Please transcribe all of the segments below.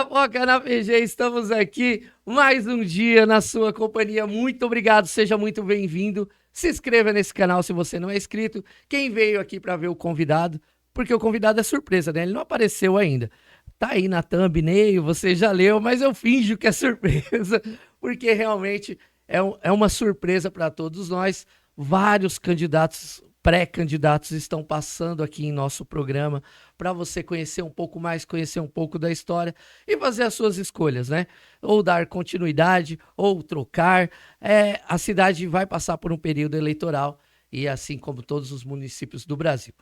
Família Foca na PG, estamos aqui mais um dia na sua companhia. Muito obrigado, seja muito bem-vindo. Se inscreva nesse canal se você não é inscrito. Quem veio aqui para ver o convidado, porque o convidado é surpresa, né? Ele não apareceu ainda. Tá aí na thumbnail, você já leu, mas eu finjo que é surpresa, porque realmente é uma surpresa para todos nós. Vários candidatos, pré-candidatos estão passando aqui em nosso programa para você conhecer um pouco mais, conhecer um pouco da história e fazer as suas escolhas, né? Ou dar continuidade, ou trocar. A cidade vai passar por um período eleitoral, e assim como todos os municípios do Brasil.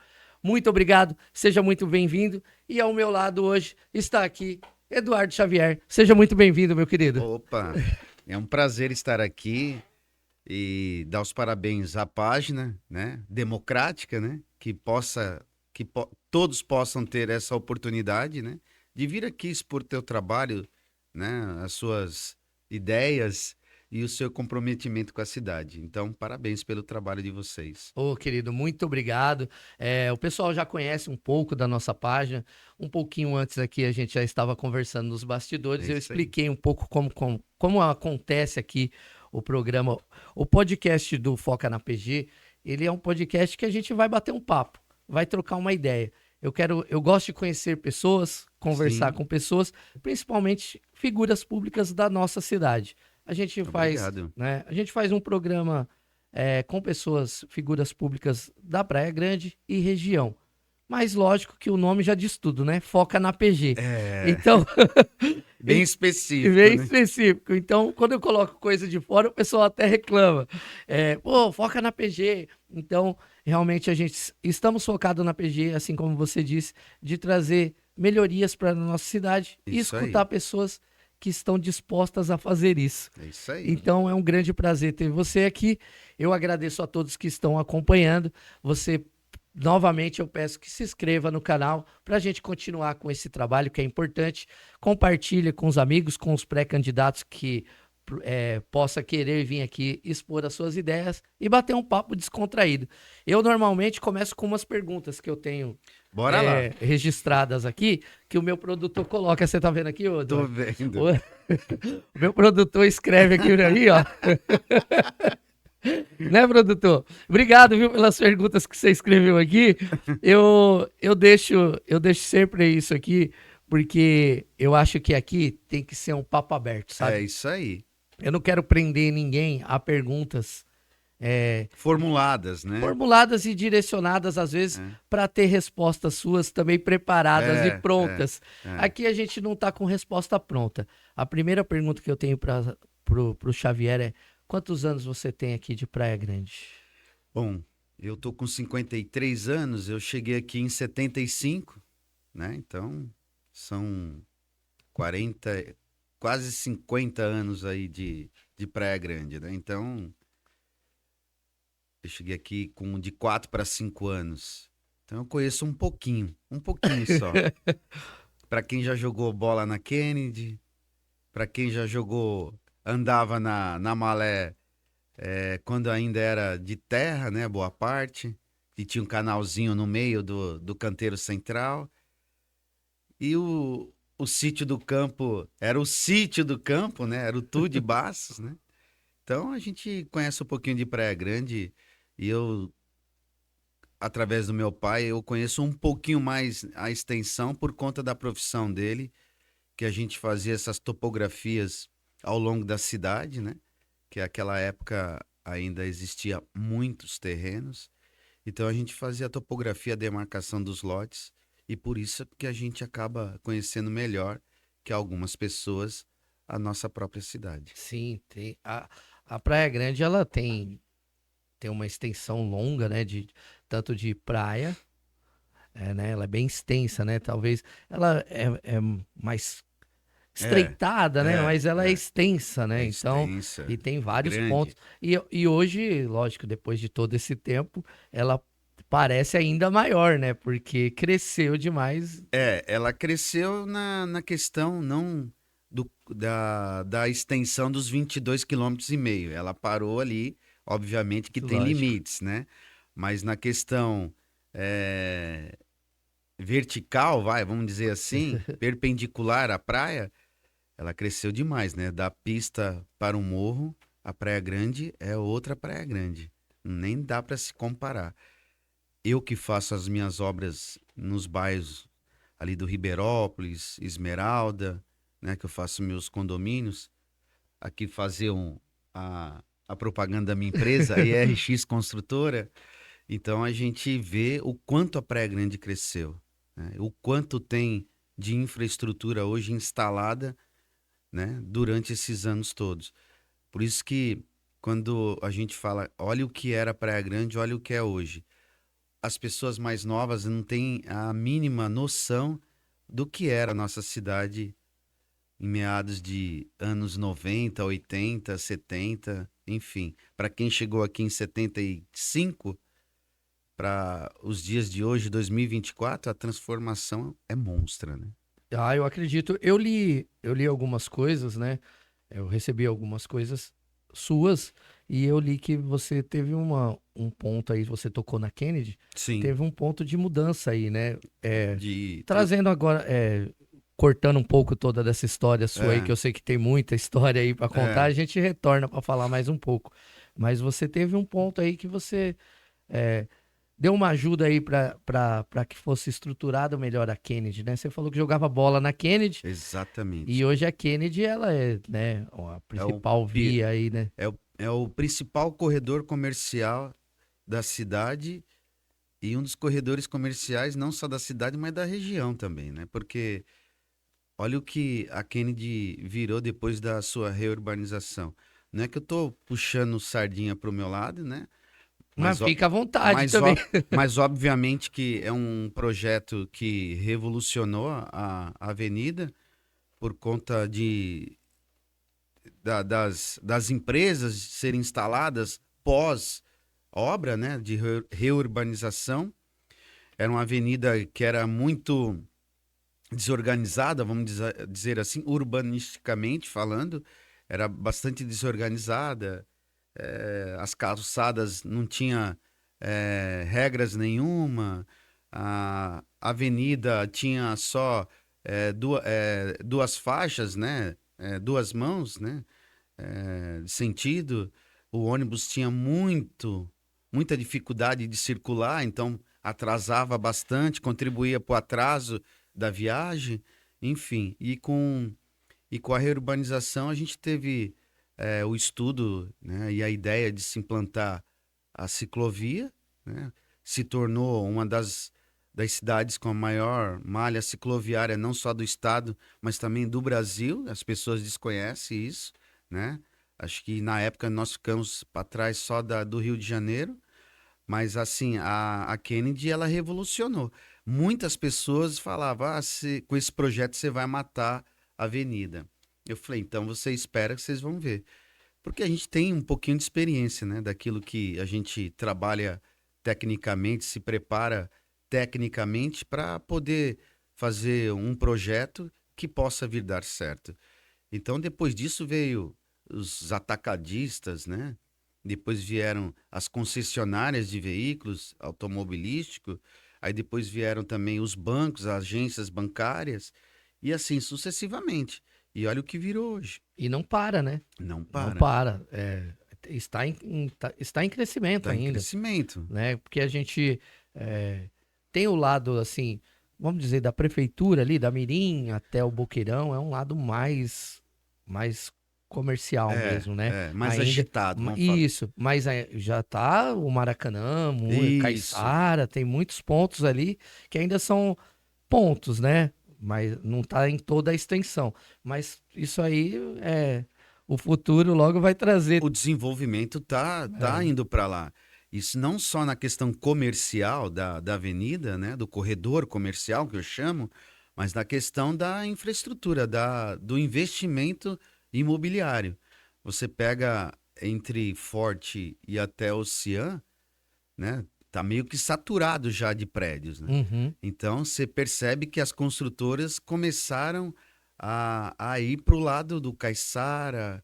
Muito obrigado, seja muito bem-vindo. E ao meu lado hoje está aqui Eduardo Xavier. Seja muito bem-vindo, meu querido. Opa, é um prazer estar aqui e dar os parabéns à página, né, democrática, né, todos possam ter essa oportunidade, né, de vir aqui expor teu trabalho, né, as suas ideias e o seu comprometimento com a cidade. Então, parabéns pelo trabalho de vocês. Ô, querido, muito obrigado. O pessoal já conhece um pouco da nossa página. Um pouquinho antes aqui a gente já estava conversando nos bastidores. É Eu isso aí. expliquei um pouco como acontece aqui o programa. O podcast do Foca na PG, ele é um podcast que a gente vai bater um papo, vai trocar uma ideia. Eu gosto de conhecer pessoas, conversar Sim, com pessoas, principalmente figuras públicas da nossa cidade. A gente faz, obrigado. né, a gente faz um programa com pessoas, figuras públicas da Praia Grande e região. Mas lógico que o nome já diz tudo, né? Foca na PG. É, Então, bem bem específico, né? específico. Então, quando eu coloco coisa de fora, o pessoal até reclama. Pô, foca na PG. Então, realmente, estamos focados na PG, assim como você disse, de trazer melhorias para a nossa cidade e Isso escutar aí, pessoas que estão dispostas a fazer isso. é isso aí. Então é um grande prazer ter você aqui. Eu agradeço a todos que estão acompanhando. Você, novamente, eu peço que se inscreva no canal para a gente continuar com esse trabalho que é importante. Compartilhe com os amigos, com os pré-candidatos que possa querer vir aqui expor as suas ideias e bater um papo descontraído. Eu normalmente começo com umas perguntas que eu tenho Bora lá. registradas aqui, que o meu produtor coloca. Você tá vendo aqui, ô, Tô Eduardo? vendo. O, o meu produtor escreve aqui pra mim, ó. Né, produtor? Obrigado, viu, pelas perguntas que você escreveu aqui. Eu deixo sempre isso aqui, porque eu acho que aqui tem que ser um papo aberto, É sabe? isso aí. Eu não quero prender ninguém a perguntas Formuladas, né? formuladas e direcionadas, às vezes, para ter respostas suas também preparadas e É, é, prontas. é. Aqui a gente não está com resposta pronta. A primeira pergunta que eu tenho para pro Xavier é: quantos anos você tem aqui de Praia Grande? Bom, eu tô com 53 anos, eu cheguei aqui em 75, né? Então, são 40, quase 50 anos aí de Praia Grande, né? Então, eu cheguei aqui com de 4 para 5 anos. Então, eu conheço um pouquinho só. Para quem já jogou bola na Kennedy, para quem já jogou, andava na Malé quando ainda era de terra, né, boa parte, e tinha um canalzinho no meio do canteiro central, e o sítio do campo era o sítio do campo, né, era o Tu de Baços, né, então a gente conhece um pouquinho de Praia Grande, e eu, através do meu pai, eu conheço um pouquinho mais a extensão por conta da profissão dele, que a gente fazia essas topografias ao longo da cidade, né, que naquela época ainda existia muitos terrenos, então a gente fazia a topografia, a demarcação dos lotes, e por isso que a gente acaba conhecendo melhor que algumas pessoas a nossa própria cidade. Sim, tem. A Praia Grande, ela tem uma extensão longa, né? Tanto de praia, né? Ela é bem extensa, né? Talvez ela é mais É, estreitada, né? Mas ela é extensa, é né? Então, extensa, e tem é vários pontos. grande. E hoje, lógico, depois de todo esse tempo, ela parece ainda maior, né? Porque cresceu demais. Ela cresceu na questão não da extensão dos 22,5 km. Ela parou ali, obviamente que tem Lógico. limites, né? Mas na questão é, vertical, vamos dizer assim, perpendicular à praia, ela cresceu demais, né? Da pista para o morro, a Praia Grande é outra Praia Grande. Nem dá para se comparar. Eu que faço as minhas obras nos bairros ali do Ribeirópolis, Esmeralda, né? Que eu faço meus condomínios. Aqui fazer a propaganda da minha empresa, a IRX Construtora. Então a gente vê o quanto a Praia Grande cresceu, né? O quanto tem de infraestrutura hoje instalada, né, durante esses anos todos. Por isso que quando a gente fala, olha o que era Praia Grande, olha o que é hoje. As pessoas mais novas não têm a mínima noção do que era a nossa cidade em meados de anos 90, 80, 70, enfim. Para quem chegou aqui em 75, para os dias de hoje, 2024, a transformação é monstra, né? Ah, eu acredito. Eu li algumas coisas, né? Eu recebi algumas coisas suas e eu li que você teve um ponto aí, você tocou na Kennedy, Sim, teve um ponto de mudança aí, né? de... Trazendo agora, cortando um pouco toda dessa história sua aí, que É, eu sei que tem muita história aí pra contar, é, a gente retorna pra falar mais um pouco. Mas você teve um ponto aí que você é, deu uma ajuda aí pra que fosse estruturado melhor a Kennedy, né? Você falou que jogava bola na Kennedy e exatamente. hoje a Kennedy, ela é, né, a É o, principal pi- via aí, né? é o principal corredor comercial da cidade e um dos corredores comerciais não só da cidade, mas da região também, né? Porque olha o que a Kennedy virou depois da sua reurbanização. Não é que eu estou puxando sardinha para o meu lado, né? Mas Mas, ó- fica à vontade mas, também. ó- mas obviamente que é um projeto que revolucionou a avenida por conta das empresas serem instaladas pós-obra, né, de reurbanização. Era uma avenida que era muito desorganizada, vamos dizer assim, urbanisticamente falando, era bastante desorganizada. As calçadas não tinha regras nenhuma, a avenida tinha só duas faixas, né? Duas mãos, né? De sentido. O ônibus tinha muita dificuldade de circular, então atrasava bastante, contribuía para o atraso da viagem, enfim. E com a reurbanização a gente teve o estudo, né, e a ideia de se implantar a ciclovia, né, se tornou uma das cidades com a maior malha cicloviária, não só do estado, mas também do Brasil. As pessoas desconhecem isso, né? Acho que na época nós ficamos para trás só do Rio de Janeiro, mas assim, a Kennedy ela revolucionou. Muitas pessoas falavam, com esse projeto você vai matar a avenida. Eu falei, então você espera que vocês vão ver. Porque a gente tem um pouquinho de experiência, né? Daquilo que a gente trabalha tecnicamente, se prepara tecnicamente para poder fazer um projeto que possa vir dar certo. Então, depois disso veio os atacadistas, né? Depois vieram as concessionárias de veículos automobilísticos, aí depois vieram também os bancos, as agências bancárias, e assim sucessivamente. E olha o que virou hoje. E não para, né? Não Não para. para. Está em crescimento Está em ainda, crescimento. né? Porque a gente tem o lado, assim, vamos dizer, da prefeitura ali, da Mirim até o Boqueirão, é um lado mais comercial mesmo, né? Mais Ainda, agitado, vamos falar. isso, mas já tá o Maracanã, Isso. Caiçara, tem muitos pontos ali que ainda são pontos, né? Mas não tá em toda a extensão. Mas isso aí o futuro logo vai trazer. O desenvolvimento tá É, indo para lá. Isso não só na questão comercial da avenida, né, do corredor comercial que eu chamo, mas na questão da infraestrutura, do investimento imobiliário. Você pega entre Forte e até Ocean, né, tá meio que saturado já de prédios, né? uhum. Então você percebe que as construtoras começaram a ir para o lado do Caiçara,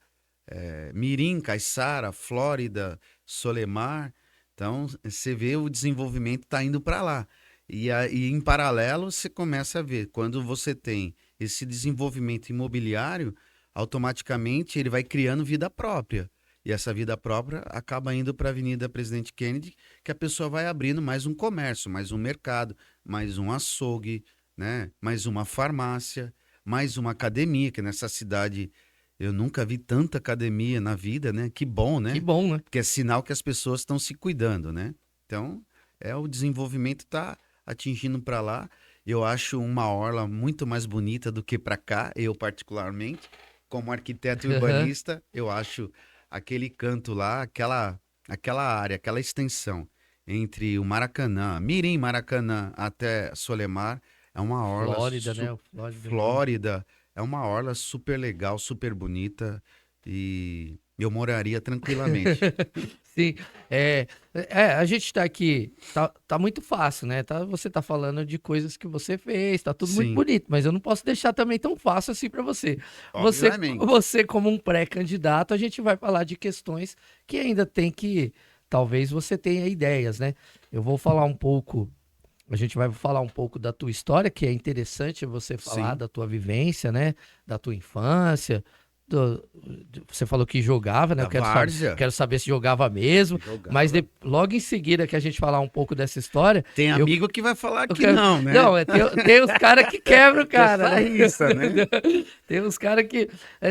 Mirim, Caiçara, Flórida, Solemar. Então, você vê o desenvolvimento está indo para lá. E em paralelo, você começa a ver, quando você tem esse desenvolvimento imobiliário, automaticamente ele vai criando vida própria. E essa vida própria acaba indo para a Avenida Presidente Kennedy, que a pessoa vai abrindo mais um comércio, mais um mercado, mais um açougue, né? Mais uma farmácia, mais uma academia, que nessa cidade eu nunca vi tanta academia na vida, né? Que bom, Que né? bom, né? Porque é sinal que as pessoas estão se cuidando, né? Então, o desenvolvimento está atingindo para lá. Eu acho uma orla muito mais bonita do que para cá, eu particularmente. Como arquiteto e Aham. urbanista, eu acho aquele canto lá, aquela área, aquela extensão entre o Maracanã, Mirim Maracanã até Solemar, é uma orla Flórida, né? O Flórida ali. flórida, é uma orla super legal, super bonita e eu moraria tranquilamente. Sim, a gente tá aqui, tá muito fácil, né? Você tá falando de coisas que você fez, tá tudo muito Sim, bonito, mas eu não posso deixar também tão fácil assim para você. Você, obviamente. você como um pré-candidato, a gente vai falar de questões que ainda tem que, talvez você tenha ideias, né? Eu vou falar um pouco, a gente vai falar um pouco da tua história, que é interessante você falar Sim, da tua vivência, né? Da tua infância. Você falou que jogava, né? da Eu quero saber, várzea, quero saber se jogava mesmo, mas jogava. logo em seguida que a gente falar um pouco dessa história, Tem eu, amigo que vai falar eu que quero. não, né? Não, tem os caras que quebram o Que é cara, né? farrista, né? Tem uns caras que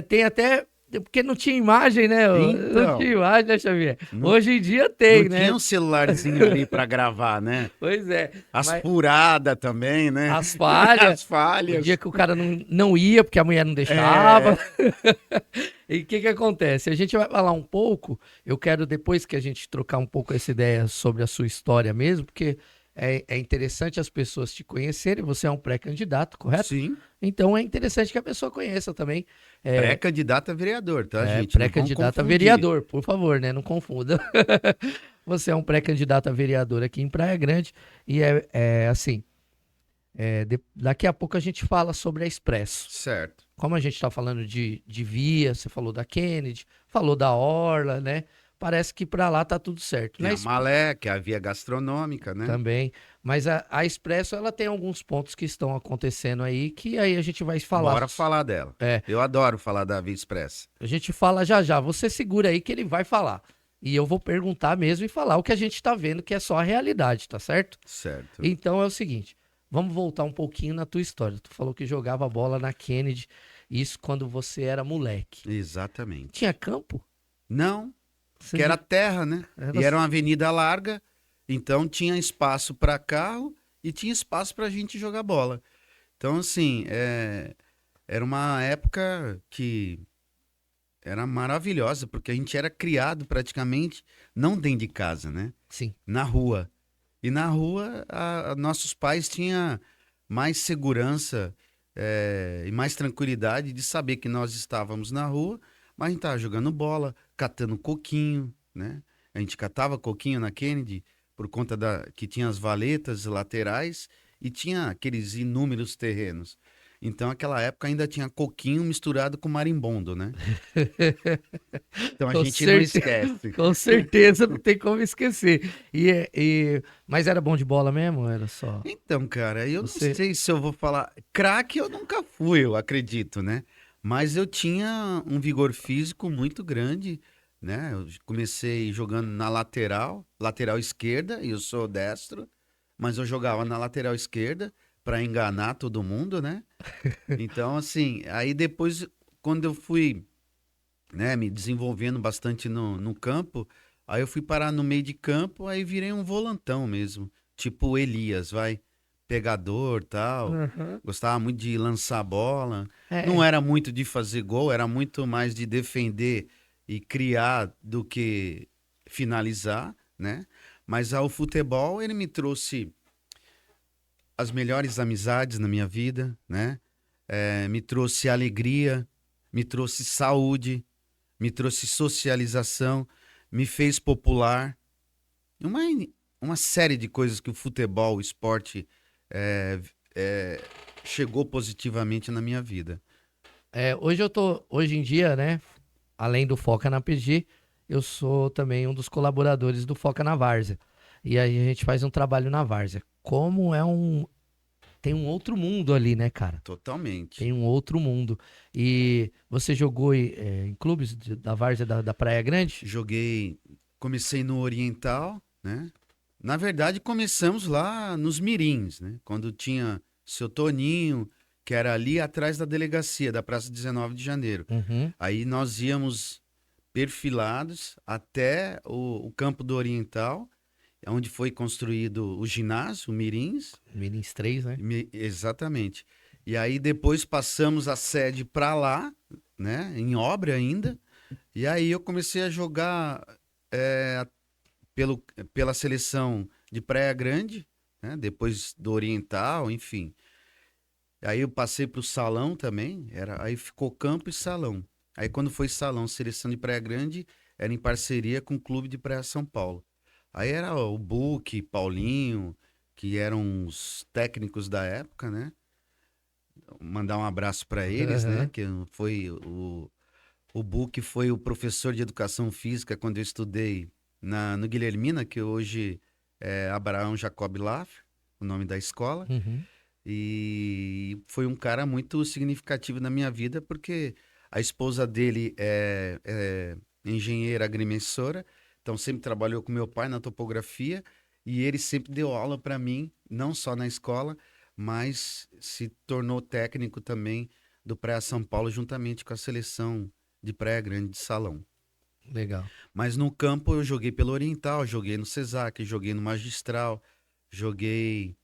tem até. Porque não tinha imagem, né? Não tinha Então, imagem, né, Xavier? não, Hoje em dia não tem, tinha né? um celularzinho ali para gravar, né? Pois é. As Mas furadas também, né? as falhas, As o dia falhas. que o cara não ia porque a mulher não deixava. É, E o que que acontece? A gente vai falar um pouco, eu quero depois que a gente trocar um pouco essa ideia sobre a sua história mesmo, porque é interessante as pessoas te conhecerem, você é um pré-candidato, correto? sim. Então é interessante que a pessoa conheça também. É, Pré-candidato a vereador, tá, gente? Não vão pré-candidato a confundir. vereador, por favor, né? Não confunda. Você é um pré-candidato a vereador aqui em Praia Grande e é assim, daqui a pouco a gente fala sobre a Expresso. Certo. Como a gente está falando de via, você falou da Kennedy, falou da Orla, né? Parece que para lá tá tudo certo, Tem né? a Malé, que é a via gastronômica, né? Também. Mas a Expresso, ela tem alguns pontos que estão acontecendo aí, que aí a gente vai falar. Bora falar dela. É, Eu adoro falar da Via Expressa. a gente fala já já. Você segura aí que ele vai falar. E eu vou perguntar mesmo e falar o que a gente tá vendo, que é só a realidade, tá certo? Certo. Então é o seguinte, vamos voltar um pouquinho na tua história. Tu falou que jogava bola na Kennedy, isso quando você era moleque. Exatamente. Tinha campo? Não, Você que era jo- terra, né? era E era uma avenida larga, então tinha espaço para carro e tinha espaço para a gente jogar bola. Então, assim, era uma época que era maravilhosa, porque a gente era criado praticamente não dentro de casa, né? Sim. Na rua. E na rua, nossos pais tinham mais segurança, e mais tranquilidade de saber que nós estávamos na rua, mas a gente estava jogando bola, catando coquinho, né? A gente catava coquinho na Kennedy por conta que tinha as valetas laterais e tinha aqueles inúmeros terrenos. Então, naquela época ainda tinha coquinho misturado com marimbondo, né? Então a Com gente não certeza, esquece. com certeza não tem como esquecer. Mas era bom de bola mesmo? Era só. Então, cara, eu não Você. sei se eu vou falar. Craque eu nunca fui, eu acredito, né? Mas eu tinha um vigor físico muito grande, né? Eu comecei jogando na lateral, lateral esquerda, e eu sou destro, mas eu jogava na lateral esquerda para enganar todo mundo, né? Então, assim, aí depois, quando eu fui, né, me desenvolvendo bastante no campo, aí eu fui parar no meio de campo, aí virei um volantão mesmo, tipo o Elias, vai, pegador, tal. Aham. Gostava muito de lançar bola. Não É, era muito de fazer gol, era muito mais de defender e criar do que finalizar, né? Mas o futebol, ele me trouxe as melhores amizades na minha vida, né? Me trouxe alegria, me trouxe saúde, me trouxe socialização, me fez popular. Uma, uma série de coisas que o futebol, o esporte, é, é, chegou positivamente na minha vida. hoje em dia, né? Além do Foca na PG, eu sou também um dos colaboradores do Foca na Várzea. E aí a gente faz um trabalho na Várzea. como tem um outro mundo ali, né, cara? Totalmente. Tem um outro mundo. E você jogou em clubes da várzea da Praia Grande? Joguei, comecei no Oriental, né? Na verdade, começamos lá nos Mirins, né? Quando tinha seu Toninho, que era ali atrás da delegacia, da Praça 19 de Janeiro. Uhum. Aí nós íamos perfilados até o campo do Oriental, onde foi construído o ginásio, o Mirins. Mirins 3, né? Exatamente. E aí depois passamos a sede para lá, né? Em obra ainda. E aí eu comecei a jogar é, pela seleção de Praia Grande, né? Depois do Oriental, enfim. Aí eu passei para o salão também, aí ficou campo e salão. Aí quando foi salão, seleção de Praia Grande, era em parceria com o Clube de Praia São Paulo. Aí era o Buque, Paulinho, que eram os técnicos da época, né? Mandar um abraço para eles, né? Aham. Que foi o Buque foi o professor de educação física quando eu estudei no Guilhermina, que hoje é Abraão Jacob Laff, o nome da escola. Uhum. E foi um cara muito significativo na minha vida, porque a esposa dele é engenheira agrimensora, então sempre trabalhou com meu pai na topografia, e ele sempre deu aula para mim, não só na escola, mas se tornou técnico também do Praia São Paulo, juntamente com a seleção de Praia Grande de Salão. Legal. Mas no campo eu joguei pelo Oriental, joguei no Cesac, joguei no Magistral, joguei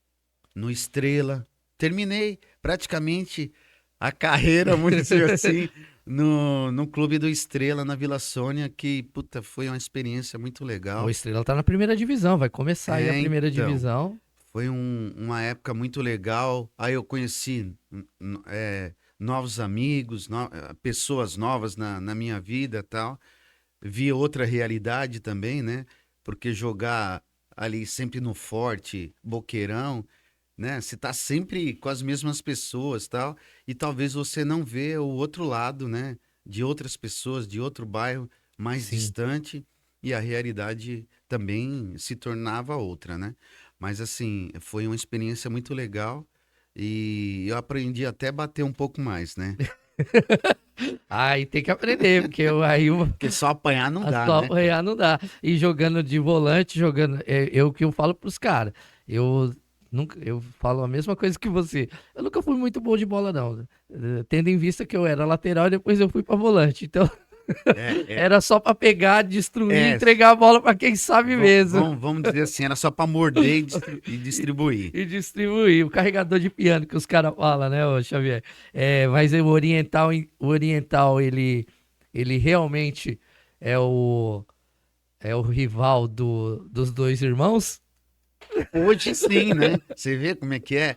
no Estrela. Terminei praticamente a carreira, vamos dizer assim, no clube do Estrela, na Vila Sônia, que, puta, foi uma experiência muito O legal. Estrela tá na primeira divisão, vai começar aí a primeira Então, divisão. foi uma época muito legal. Aí eu conheci novos amigos, pessoas novas na minha vida e tal. Vi outra realidade também, né? Porque jogar ali sempre no Forte, Boqueirão, né? Você tá sempre com as mesmas pessoas, tal, e talvez você não vê o outro lado, né? De outras pessoas, de outro bairro mais Sim. distante, e a realidade também se tornava outra, né? Mas assim, foi uma experiência muito legal e eu aprendi até a bater um pouco mais, né? Aí tem que aprender, porque aí Porque só apanhar não a dá, só né, cara? apanhar não dá. E jogando de volante, eu que eu falo pros caras. Eu falo a mesma coisa que você. Eu nunca fui muito bom de bola, não. Tendo em vista que eu era lateral e depois eu fui pra volante. Então, É, é, era só pra pegar, destruir, é, entregar a bola pra quem sabe mesmo. vamos dizer assim, era só para morder e distribuir. E distribuir. O carregador de piano que os caras falam, né, ô Xavier? Mas o Oriental, ele realmente é o rival dos dois irmãos? Hoje sim, né? Você vê como é que é?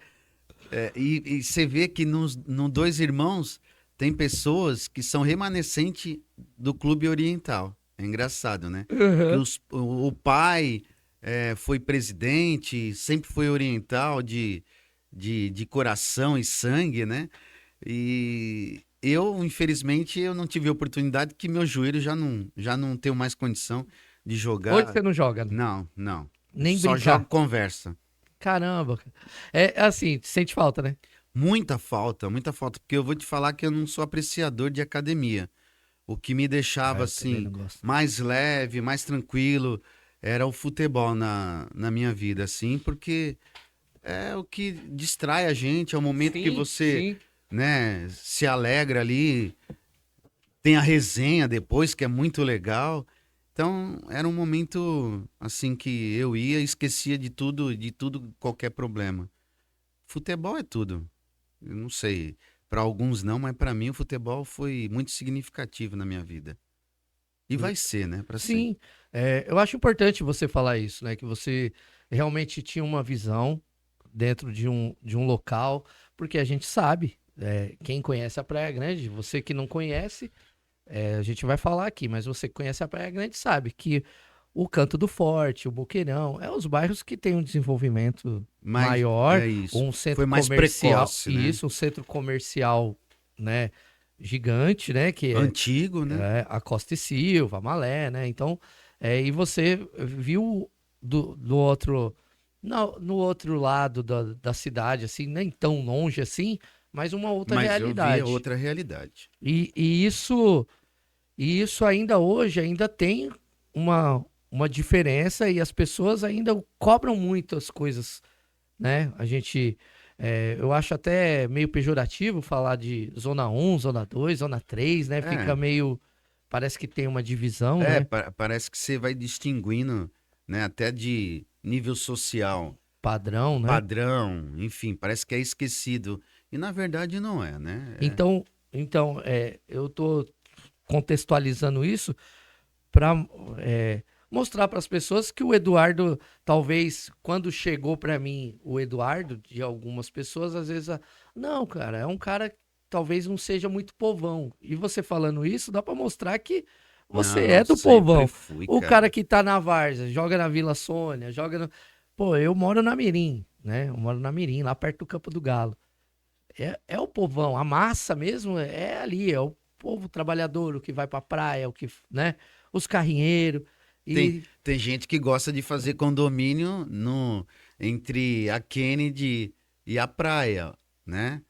E você vê que no Dois Irmãos tem pessoas que são remanescentes do Clube Oriental. É engraçado, né? Que Uhum. o pai foi presidente, sempre foi oriental de coração e sangue, né? E eu, infelizmente, eu não tive oportunidade, que meu joelho já não tenho mais condição de Hoje jogar. você não joga, Não, não. nem Só jogo brincar. conversa. Caramba. É assim, sente falta, né? Muita falta, porque eu vou te falar que eu não sou apreciador de academia. O que me Ah, deixava eu também assim não gosto. mais leve, mais tranquilo, era o futebol na minha vida, assim, porque é o que distrai a gente, é o momento que Sim, você, sim. né, se alegra ali, tem a resenha depois, que é muito legal. Então, era um momento assim que eu ia e esquecia de tudo, qualquer problema. Futebol é tudo. Eu não sei, para alguns não, mas para mim o futebol foi muito significativo na minha vida. E vai ser, né, para sempre. Sim, eu acho importante você falar isso, né? Que você realmente tinha uma visão dentro de um local, porque a gente sabe, quem conhece a Praia Grande, você que não conhece, a gente vai falar aqui, mas você que conhece a Praia Grande sabe que o Canto do Forte, o Boqueirão, é os bairros que têm um desenvolvimento Mas maior, é isso. um Foi centro mais comercial, precoce, e né? isso, um centro comercial, né, gigante, né, que é Antigo, né? a Costa e Silva, a Malé, né? Então, e você viu do outro no outro lado da cidade, assim, nem tão longe assim, mas uma outra Mas eu vi realidade. outra realidade. E isso ainda hoje ainda tem uma diferença e as pessoas ainda cobram muito as coisas, né? Eu acho até meio pejorativo falar de zona um, zona 2, zona 3, né? É, Fica meio, parece que tem uma divisão, né? parece que você vai distinguindo, né, até de nível social, Padrão, né? padrão, enfim, parece que é esquecido. E na verdade não é, né? Então, eu tô contextualizando isso para mostrar para as pessoas que o Eduardo, talvez, quando chegou para mim, o Eduardo, de algumas pessoas, às vezes, não, cara, é um cara que talvez não seja muito povão. E você falando isso, dá para mostrar que você Não, é do sempre povão. fui, O cara. cara que tá na Várzea, joga na Vila Sônia, joga no... Pô, eu moro na Mirim, né? Eu moro na Mirim, lá perto do Campo do Galo. É o povão, a massa mesmo é ali, é o povo trabalhador, o que vai pra praia, o que, né? Os carrinheiros. Tem gente que gosta de fazer condomínio no, entre a Kennedy e a praia, né?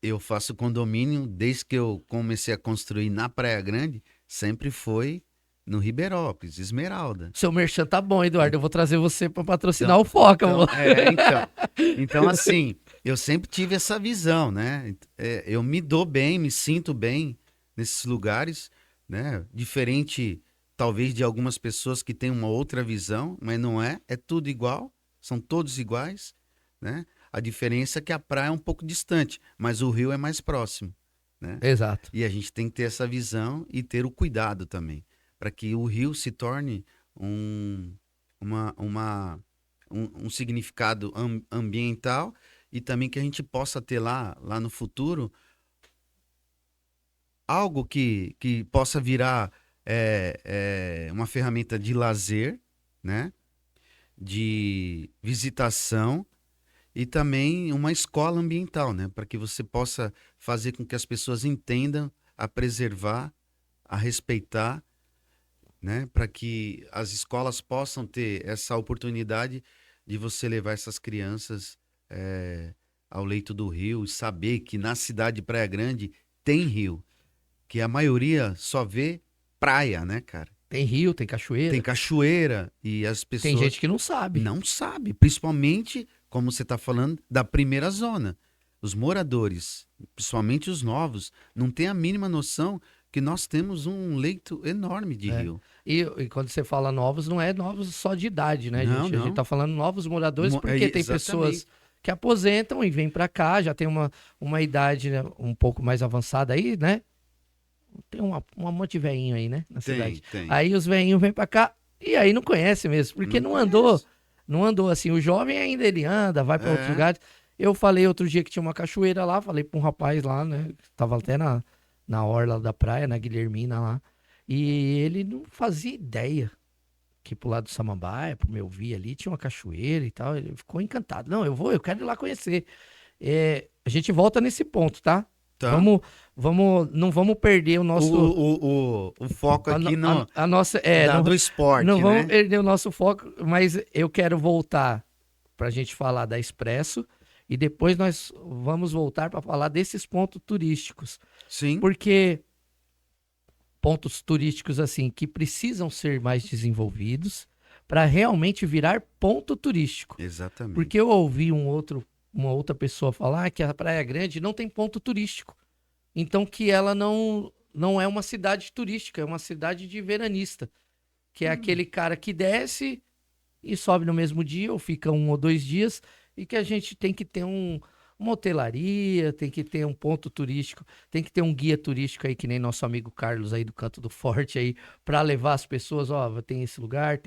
Eu faço condomínio desde que eu comecei a construir na Praia Grande, sempre foi no Ribeirópolis, Esmeralda. Seu merchan tá bom, Eduardo. Eu vou trazer você pra patrocinar Então, o Foca, então, mano. é, então, então assim, eu sempre tive essa visão, né? Eu me dou bem, me sinto bem nesses lugares, né? Diferente, talvez, de algumas pessoas que têm uma outra visão, mas não é, é tudo igual, são todos iguais, né? A diferença é que a praia é um pouco distante, mas o rio é mais próximo, né? Exato. E a gente tem que ter essa visão e ter o cuidado também, para que o rio se torne um, uma um significado ambiental e também que a gente possa ter lá no futuro algo que possa virar uma ferramenta de lazer, né? De visitação e também uma escola ambiental, né? Para que você possa fazer com que as pessoas entendam a preservar, a respeitar, né? Para que as escolas possam ter essa oportunidade de você levar essas crianças ao leito do rio e saber que na cidade de Praia Grande tem rio, que a maioria só vê praia, né, cara? Tem rio, tem Tem cachoeira. cachoeira e as Tem pessoas gente que não sabe. não sabem, principalmente, como você está falando, da primeira zona. Os moradores, principalmente os novos, não têm a mínima noção que nós temos um leito enorme de É. rio. E quando você fala novos, não é novos só de idade, né, Não, gente? A gente não. tá falando novos moradores porque tem pessoas Exatamente. que aposentam e vêm pra cá, já tem uma idade, né, um pouco mais avançada aí, né? Tem um monte de veinho aí, né, na cidade. Tem, tem. Aí os veinhos vêm pra cá e aí não conhece mesmo, porque Não não andou, conheço. não andou assim. O jovem ainda ele anda, vai pra outros É. lugares. Eu falei outro dia que tinha uma cachoeira lá, falei pra um rapaz lá, né, que tava até na orla da praia, na Guilhermina lá, e ele não fazia ideia que pro lado do Samambaia, pro meu vi ali, tinha uma cachoeira e tal. Ele ficou encantado. Não, eu quero ir lá conhecer. A gente volta nesse ponto, tá? Tá. Não vamos perder o nosso, O foco aqui no, a nossa, não, do não esporte, vamos né? perder o nosso foco, mas eu quero voltar para a gente falar da Expresso e depois nós vamos voltar para falar desses pontos turísticos, Sim, porque pontos turísticos assim que precisam ser mais desenvolvidos para realmente virar ponto turístico. Porque exatamente. eu ouvi uma outra pessoa falar que a Praia Grande não tem ponto turístico. Então que ela não é uma cidade turística, é uma cidade de veranista, que é aquele cara que desce e sobe no mesmo dia ou fica 1 ou 2 dias e que a gente tem que ter uma hotelaria, tem que ter um ponto turístico, tem que ter um guia turístico aí que nem nosso amigo Carlos aí do Canto do Forte aí para levar as pessoas, ó, tem esse lugar,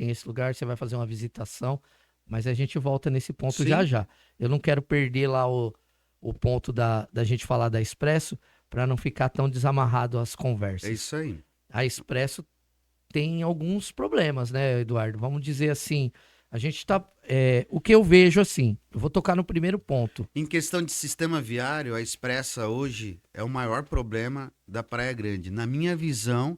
você vai fazer uma visitação, mas a gente volta nesse ponto já Sim, já. Eu não quero perder lá o ponto da gente falar da Expresso para não ficar tão desamarrado as é conversas. isso aí. A Expresso tem alguns problemas, né, Eduardo? Vamos dizer assim, a gente tá. O que eu vejo assim, eu vou tocar no primeiro ponto. Em questão de sistema viário, a Expressa hoje é o maior problema da Praia Grande. Na minha visão,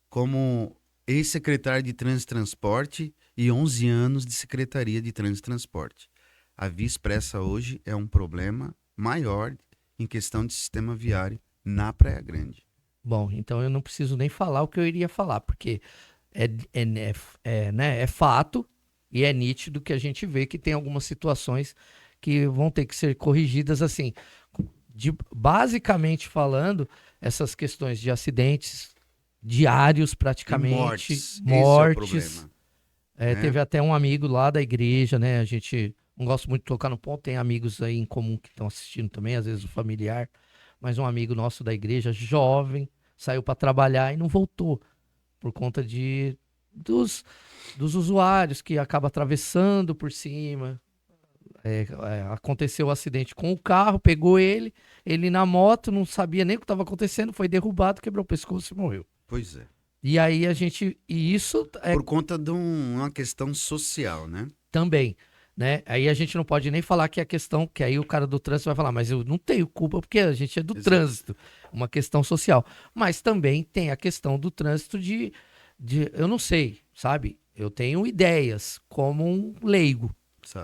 como ex-secretário de Trânsito e Transporte e 11 anos de Secretaria de Trânsito e Transporte. A Via Expressa hoje é um problema maior em questão de sistema viário na Praia Grande. Bom, então eu não preciso nem falar o que eu iria falar, porque né, é fato e é nítido que a gente vê que tem algumas situações que vão ter que ser corrigidas assim. Basicamente falando, essas questões de acidentes diários praticamente, Mortes. Esse é o mortes. problema. Teve até um amigo lá da igreja, né? A gente não gosta muito de tocar no ponto, tem amigos aí em comum que estão assistindo também, às vezes o familiar, mas um amigo nosso da igreja, jovem, saiu para trabalhar e não voltou por conta dos usuários que acabam atravessando por cima. Aconteceu o acidente com o carro, pegou ele na moto, não sabia nem o que estava acontecendo, foi derrubado, quebrou o pescoço e morreu. Pois é. E aí e isso Por conta de uma questão social, né? também, né? Aí a gente não pode nem falar que é a questão, que aí o cara do trânsito vai falar, mas eu não tenho culpa porque a gente é do trânsito, uma questão social. Mas também tem a questão do trânsito eu não sei, sabe? Eu tenho ideias como um leigo.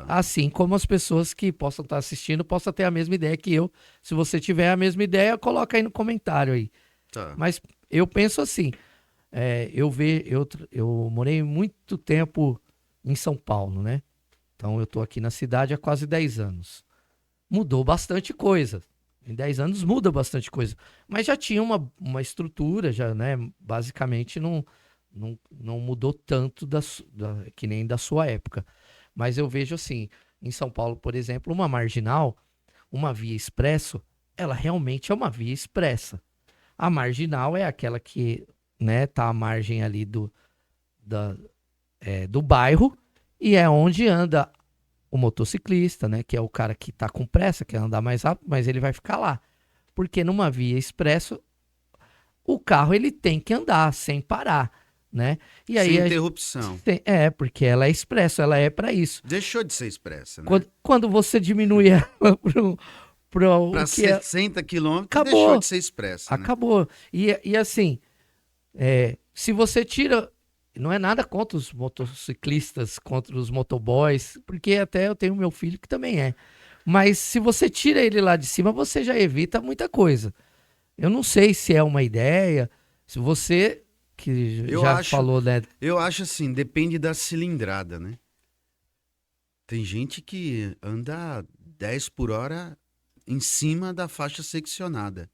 Assim como as pessoas que possam estar assistindo possam ter a mesma ideia que eu. Se você tiver a mesma ideia, coloca aí no comentário aí. Tá. Mas eu penso assim, eu morei muito tempo em São Paulo, né? Então eu tô aqui na cidade há quase 10 anos. Mudou bastante coisa. Em 10 anos muda bastante coisa. Mas já tinha uma estrutura, já, né? Basicamente não mudou tanto que nem da sua época. Mas eu vejo assim, em São Paulo, por exemplo, uma marginal, uma via expresso, ela realmente é uma via expressa. A marginal é aquela que, né, tá à margem ali do bairro e é onde anda o motociclista, né, que é o cara que tá com pressa, quer andar mais rápido, mas ele vai ficar lá. Porque numa via expresso, o carro ele tem que andar sem parar, né? E aí sem interrupção. porque ela é expresso, ela é para isso. Deixou de ser expressa, né? Quando você diminui ela para 60 quilômetros, acabou, deixou de ser expressa. Acabou. Né? E assim, se você tira. Não é nada contra os motociclistas, contra os motoboys, porque até eu tenho meu filho que também é. Mas se você tira ele lá de cima, você já evita muita coisa. Eu não sei se é uma ideia, se você que falou, né? Eu acho assim, depende da cilindrada, né? Tem gente que anda 10 por hora em cima da faixa seccionada.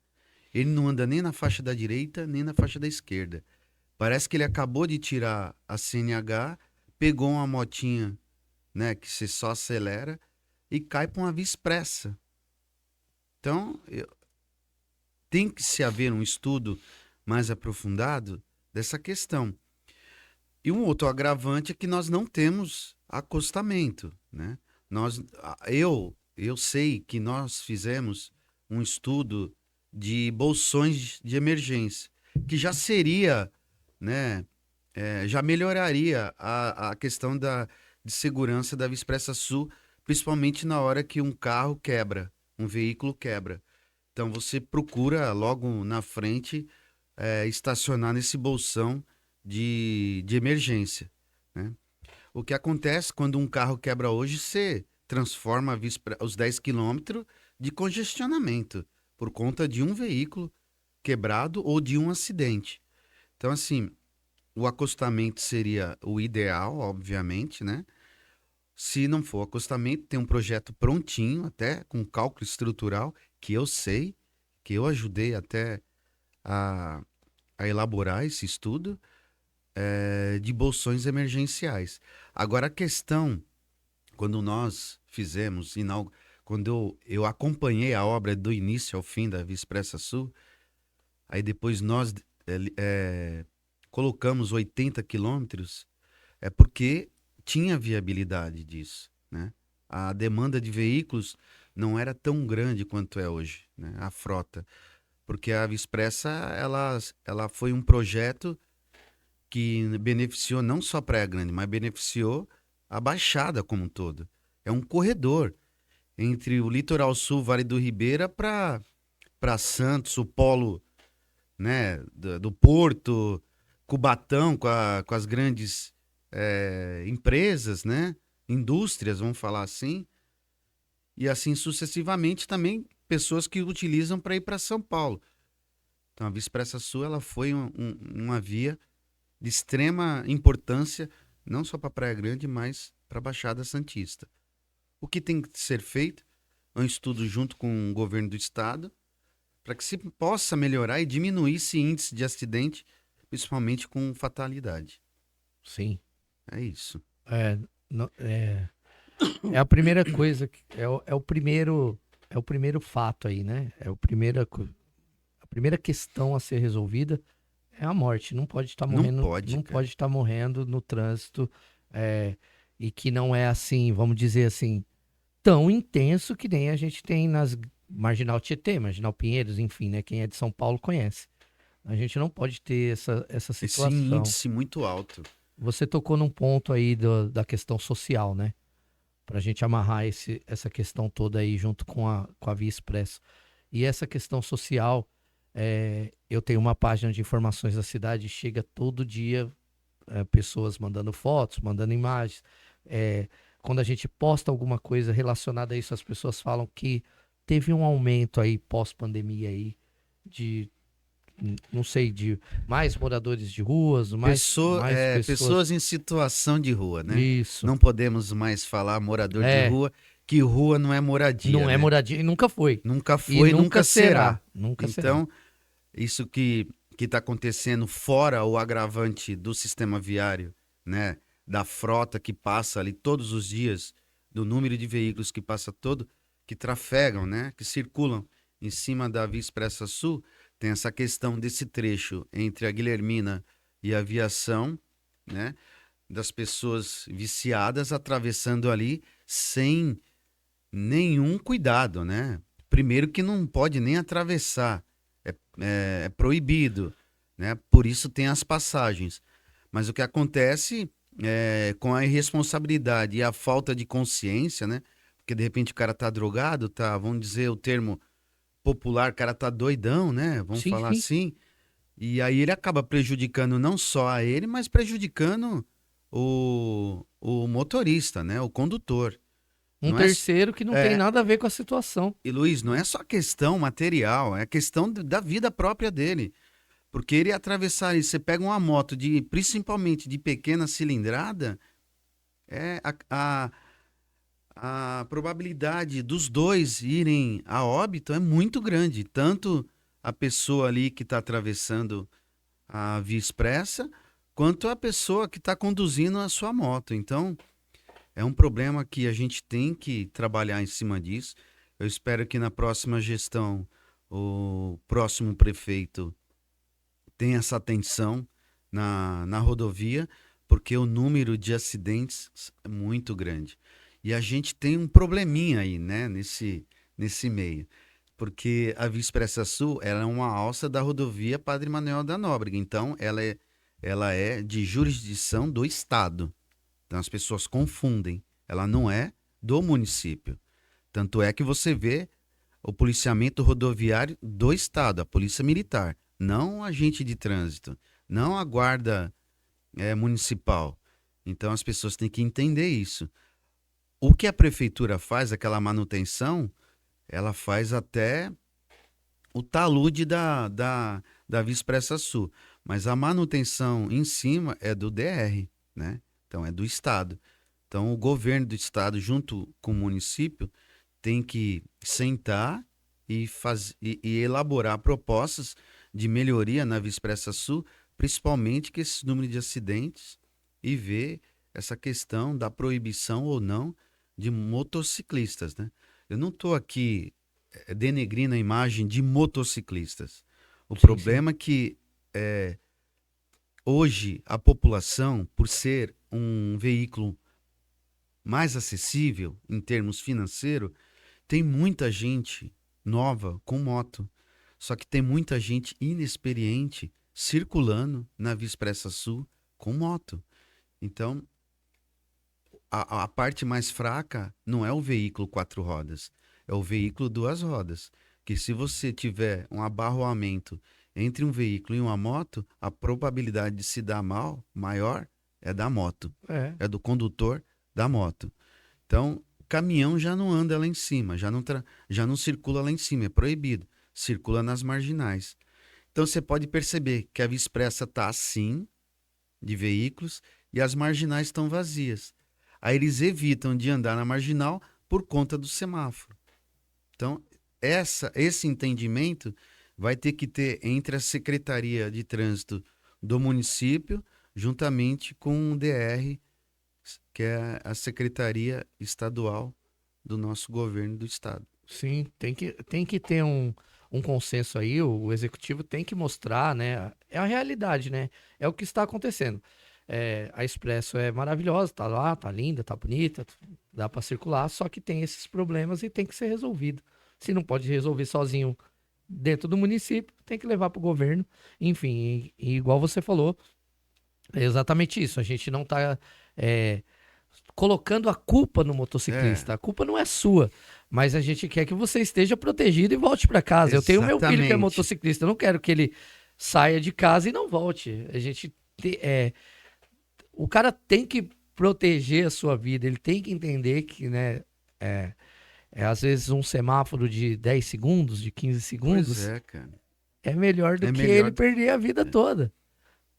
Ele não anda nem na faixa da direita, nem na faixa da esquerda. Parece que ele acabou de tirar a CNH, pegou uma motinha, né, que você só acelera e cai para uma via expressa. Então, tem que se haver um estudo mais aprofundado dessa questão. E um outro agravante é que nós não temos acostamento, né? Eu sei que nós fizemos um estudo de bolsões de emergência, que já seria, né, já melhoraria a questão de segurança da Via Expressa Sul, principalmente na hora que um carro quebra, um veículo quebra. Então você procura logo na frente estacionar nesse bolsão de emergência, né? O que acontece quando um carro quebra hoje, você transforma os 10 quilômetros de congestionamento por conta de um veículo quebrado ou de um acidente. Então, assim, o acostamento seria o ideal, obviamente, né? Se não for acostamento, tem um projeto prontinho, até com cálculo estrutural, que eu sei, que eu ajudei até a elaborar esse estudo, de bolsões emergenciais. Agora, a questão, quando nós fizemos, quando eu acompanhei a obra do início ao fim da Via Expressa Sul, aí depois nós colocamos 80 quilômetros, porque tinha viabilidade disso, né? A demanda de veículos não era tão grande quanto é hoje, né? A frota. Porque a Via Expressa, ela foi um projeto que beneficiou não só a Praia Grande, mas beneficiou a Baixada como um todo. É um corredor entre o Litoral Sul, Vale do Ribeira, para Santos, o polo, né, do Porto, Cubatão, com as grandes empresas, né? Indústrias, vamos falar assim. E assim sucessivamente também pessoas que utilizam para ir para São Paulo. Então a Via Expressa Sul ela foi uma via de extrema importância, não só para Praia Grande, mas para a Baixada Santista. O que tem que ser feito é um estudo junto com o governo do estado para que se possa melhorar e diminuir esse índice de acidente, principalmente com fatalidade. Sim. É isso. É, é a primeira coisa, é o primeiro fato aí, né? A primeira questão a ser resolvida é a morte. Não pode estar Não morrendo, pode, não cara. pode estar morrendo no trânsito, e que não é assim, vamos dizer assim, tão intenso que nem a gente tem nas Marginal Tietê, Marginal Pinheiros, enfim, né? Quem é de São Paulo conhece. A gente não pode ter essa Esse situação. índice muito alto. Você tocou num ponto aí da questão social, né? Para a gente amarrar essa questão toda aí junto com a Via Expresso. E essa questão social, eu tenho uma página de informações da cidade, chega todo dia pessoas mandando fotos, mandando imagens. Quando a gente posta alguma coisa relacionada a isso, as pessoas falam que teve um aumento aí pós-pandemia aí de, não sei, de mais moradores de ruas, mais pessoas. Pessoas em situação de rua, né? Isso. Não podemos mais falar morador de É, rua, que rua não é moradia, não é né? moradia e nunca foi. Nunca E foi, nunca nunca será. será. Nunca será. Então, isso que está acontecendo fora o agravante do sistema viário, né? Da frota que passa ali todos os dias, do número de veículos que passa todo, que trafegam, né? Que circulam em cima da Via Expressa Sul, tem essa questão desse trecho entre a Guilhermina e a Aviação, né? Das pessoas viciadas atravessando ali sem nenhum cuidado, né? Primeiro que não pode nem atravessar, é proibido, né? Por isso tem as passagens. Mas o que acontece com a irresponsabilidade e a falta de consciência, né? Porque de repente o cara tá drogado, tá, vamos dizer o termo popular, o cara tá doidão, né? Vamos Sim, falar sim. assim. E aí ele acaba prejudicando não só a ele, mas prejudicando o motorista, né? O condutor. Um Não é, terceiro que não tem é, nada a ver com a situação. e Luiz, não é só questão material, é questão da vida própria dele. Porque ele atravessar isso, você pega uma moto de, principalmente de pequena cilindrada, é a probabilidade dos dois irem a óbito é muito grande. Tanto a pessoa ali que está atravessando a via expressa, quanto a pessoa que está conduzindo a sua moto. Então, é um problema que a gente tem que trabalhar em cima disso. Eu espero que na próxima gestão o próximo prefeito tenha essa atenção na rodovia, porque o número de acidentes é muito grande. E a gente tem um probleminha aí, né, nesse meio. Porque a Via Expressa Sul ela é uma alça da rodovia Padre Manuel da Nóbrega. Então, ela é de jurisdição do Estado. Então as pessoas confundem. Ela não é do município. Tanto é que você vê o policiamento rodoviário do Estado, a Polícia Militar, não o agente de trânsito, não a guarda municipal. Então as pessoas têm que entender isso. O que a prefeitura faz, aquela manutenção, ela faz até o talude da Via Expressa Sul. Mas a manutenção em cima é do DR, né? Então é do Estado. Então o governo do Estado, junto com o município, tem que sentar e elaborar propostas de melhoria na Via Expressa Sul, principalmente que esse número de acidentes e ver essa questão da proibição ou não de motociclistas, né? Eu não estou aqui denegrindo a imagem de motociclistas. O Sim, sim. problema é que hoje a população, por ser um veículo mais acessível em termos financeiros, tem muita gente nova com moto. Só que tem muita gente inexperiente circulando na Via Expressa Sul com moto. Então, a parte mais fraca não é o veículo quatro rodas, é o veículo duas rodas. Que se você tiver um abarroamento entre um veículo e uma moto, a probabilidade de se dar mal maior é da moto, é do condutor da moto. Então, caminhão já não anda lá em cima, já não circula lá em cima, é proibido. Circula nas marginais. Então, você pode perceber que a Via Expressa está assim, de veículos, e as marginais estão vazias. Aí eles evitam de andar na marginal por conta do semáforo. Então, esse entendimento vai ter que ter entre a Secretaria de Trânsito do município, juntamente com o DR, que é a Secretaria Estadual do nosso governo do estado. Sim, tem que ter um consenso aí, o executivo tem que mostrar, né? É a realidade, né? É o que está acontecendo. A Expresso é maravilhosa, tá lá, tá linda, tá bonita, dá para circular, só que tem esses problemas e tem que ser resolvido. Se não pode resolver sozinho dentro do município, tem que levar para o governo. Enfim, e igual você falou, é exatamente isso. A gente não está colocando a culpa no motociclista. A culpa não é sua, mas a gente quer que você esteja protegido e volte para casa. Eu tenho meu filho que é Exatamente. motociclista, eu não quero que ele saia de casa e não volte. O cara tem que proteger a sua vida, ele tem que entender que, né, às vezes um semáforo de 10 segundos, de 15 Pois segundos, é, cara. é melhor do É que ele melhor. perder a vida toda.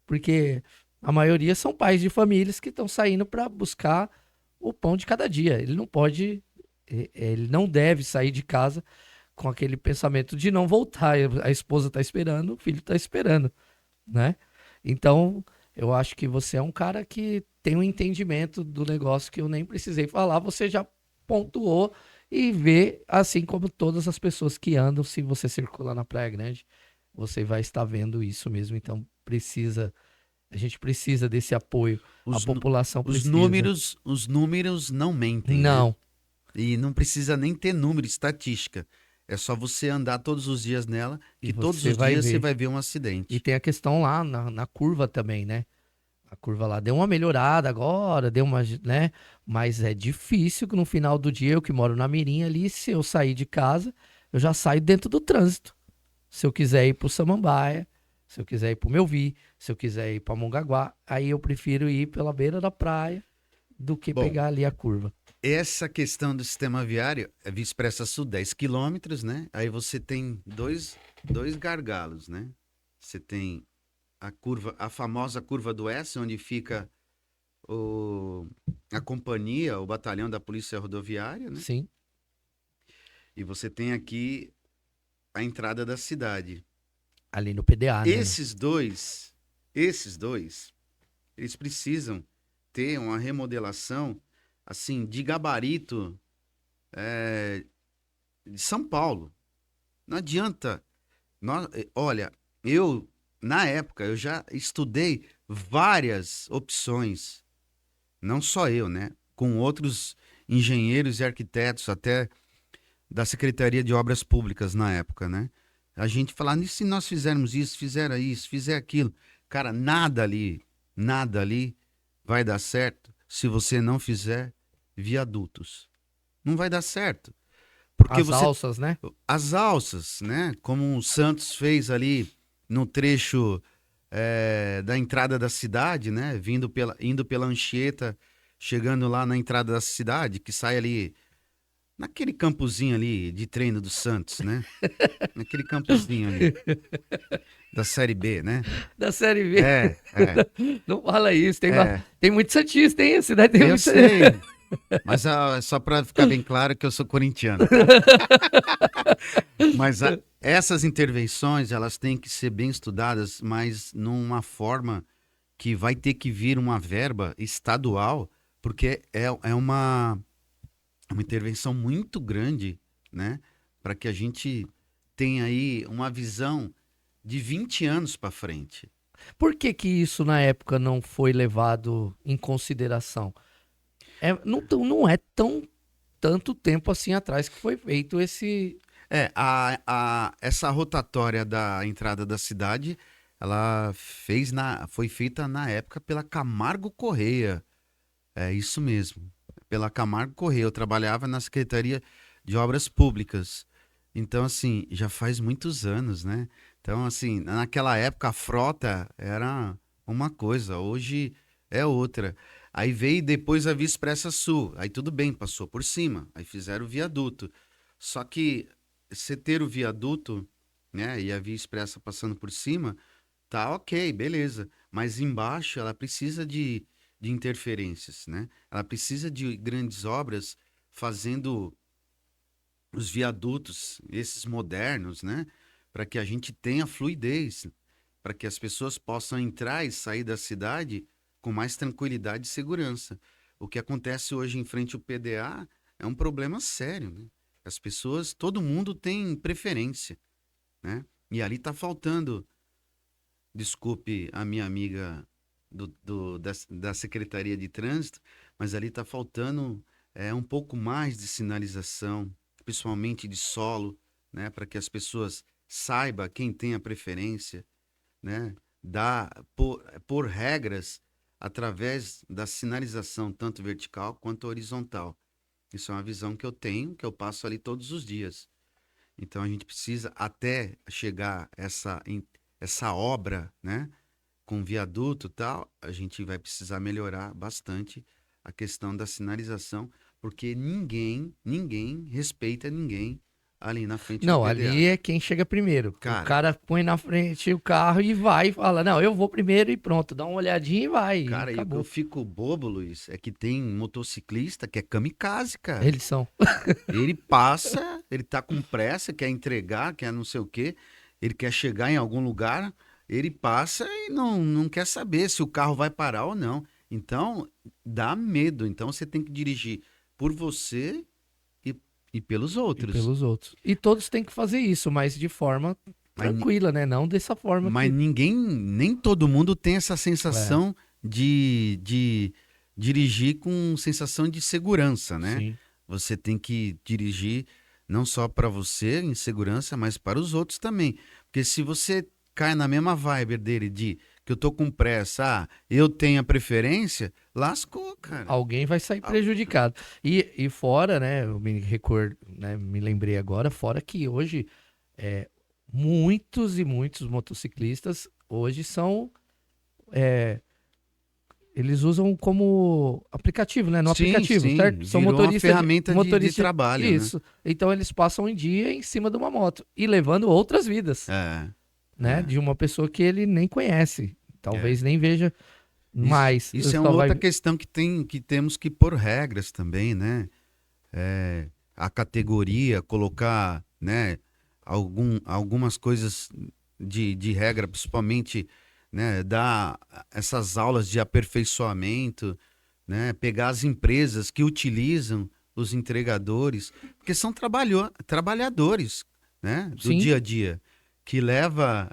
Porque a maioria são pais de famílias que estão saindo para buscar o pão de cada dia. Ele não pode, ele não deve sair de casa com aquele pensamento de não voltar. A esposa está esperando, o filho está esperando, né? Então, eu acho que você é um cara que tem um entendimento do negócio que eu nem precisei falar. Você já pontuou e vê, assim como todas as pessoas que andam, se você circula na Praia Grande, você vai estar vendo isso mesmo. Então, a gente precisa desse apoio. A Os, nu- população precisa. os números não mentem, né? Não. E não precisa nem ter número, estatística. É só você andar todos os dias nela, E que todos você os vai dias você ver. vai ver um E acidente. tem a questão lá na curva também, né? A curva lá deu uma melhorada agora, deu uma, né? Mas é difícil que no final do dia, eu que moro na Mirim ali, se eu sair de casa, eu já saio dentro do trânsito. Se eu quiser ir pro Samambaia, se eu quiser ir pro Melvi, se eu quiser ir pra Mongaguá, aí eu prefiro ir pela beira da praia do que Bom, pegar ali a curva. essa questão do sistema viário, é Via Expressa Sul 10 quilômetros, né? Aí você tem dois gargalos, né? Você tem a curva, a famosa curva do S, onde fica o, a companhia, o batalhão da Polícia Rodoviária, né? Sim, E você tem aqui a entrada da cidade. ali no PDA, né? Esses dois, esses dois, eles precisam ter uma remodelação assim de gabarito de São Paulo. Não adianta. Olha, eu na época eu já estudei várias opções, não só eu, né? Com outros engenheiros e arquitetos, até da Secretaria de Obras Públicas na época, né? A gente falava, e se nós fizermos isso, fizer aquilo? Cara, nada ali vai dar certo se você não fizer viadutos. Não vai dar certo. Porque As você. alças, né? As alças, né? Como o Santos fez ali no trecho da entrada da cidade, né? Indo pela Anchieta, chegando lá na entrada da cidade, que sai ali naquele campozinho ali de treino do Santos, né? Naquele campozinho ali, da Série B, né? Da Série B. É. Não fala isso. É, Tem muito santista, hein? A cidade tem eu muito. sei. Mas só para ficar bem claro que eu sou corintiano, tá? Mas essas intervenções, elas têm que ser bem estudadas, mas numa forma que vai ter que vir uma verba estadual, porque é uma intervenção muito grande, né? Para que a gente tenha aí uma visão de 20 anos para frente. Por que que isso na época não foi levado em consideração? Não é tanto tempo assim atrás que foi feito esse. Essa rotatória da entrada da cidade, foi feita na época pela Camargo Correia. É isso mesmo, pela Camargo Correia. Eu trabalhava na Secretaria de Obras Públicas. Então, assim, já faz muitos anos, né? Então, assim, naquela época a frota era uma coisa, hoje é outra. Aí veio depois a Via Expressa Sul, aí tudo bem, passou por cima, aí fizeram o viaduto. Só que você ter o viaduto, né, e a Via Expressa passando por cima, tá ok, beleza. Mas embaixo ela precisa de interferências, né? Ela precisa de grandes obras fazendo os viadutos, esses modernos, né? Para que a gente tenha fluidez, para que as pessoas possam entrar e sair da cidade com mais tranquilidade e segurança. O que acontece hoje em frente ao PDA é um problema sério, né? As pessoas, todo mundo tem preferência, né? E ali está faltando, desculpe a minha amiga da Secretaria de Trânsito, mas ali está faltando um pouco mais de sinalização, principalmente de solo, né, para que as pessoas saibam quem tem a preferência, né, por regras através da sinalização, tanto vertical quanto horizontal. Isso é uma visão que eu tenho, que eu passo ali todos os dias. Então a gente precisa, até chegar essa obra, né, com viaduto e tal, a gente vai precisar melhorar bastante a questão da sinalização, porque ninguém respeita ninguém ali na frente do Não, PDA. ali é quem chega primeiro. O Cara, cara põe na frente o carro e vai e fala, não, eu vou primeiro e pronto, dá uma olhadinha e vai, e cara, e o que eu acabou. fico bobo, Luiz, é que tem motociclista que é kamikaze, cara. Eles são. Ele passa, ele tá com pressa, quer entregar, quer não sei o quê, ele quer chegar em algum lugar, ele passa e não quer saber se o carro vai parar ou não. Então, dá medo. Então, você tem que dirigir por você e, e pelos E outros. pelos outros. E todos têm que fazer isso, mas de forma Mas, tranquila, né? Não dessa forma mas que... ninguém, nem todo mundo tem essa É, sensação de dirigir com sensação de segurança, né? sim. Você tem que dirigir não só para você em segurança, mas para os outros também. Porque se você cai na mesma vibe dele de que eu tô com pressa, eu tenho a preferência, lascou, cara. Alguém vai sair Ah, prejudicado. E fora, né? Eu me recordo, né? Me lembrei agora, fora que hoje é, muitos e muitos motociclistas hoje são eles usam como aplicativo, né? No sim, aplicativo, sim, certo? São virou uma motoristas ferramenta de motorista trabalho, né? isso. Então eles passam um dia em cima de uma moto e levando outras vidas, É, né? é, De uma pessoa que ele nem conhece, é. talvez nem veja Isso, mais. isso é uma Só outra vai questão que temos que pôr regras também, né? A categoria, colocar, né, algumas coisas de regra, principalmente, né, dar essas aulas de aperfeiçoamento, né, pegar as empresas que utilizam os entregadores, porque são trabalhadores, né, do sim, dia a dia, que leva,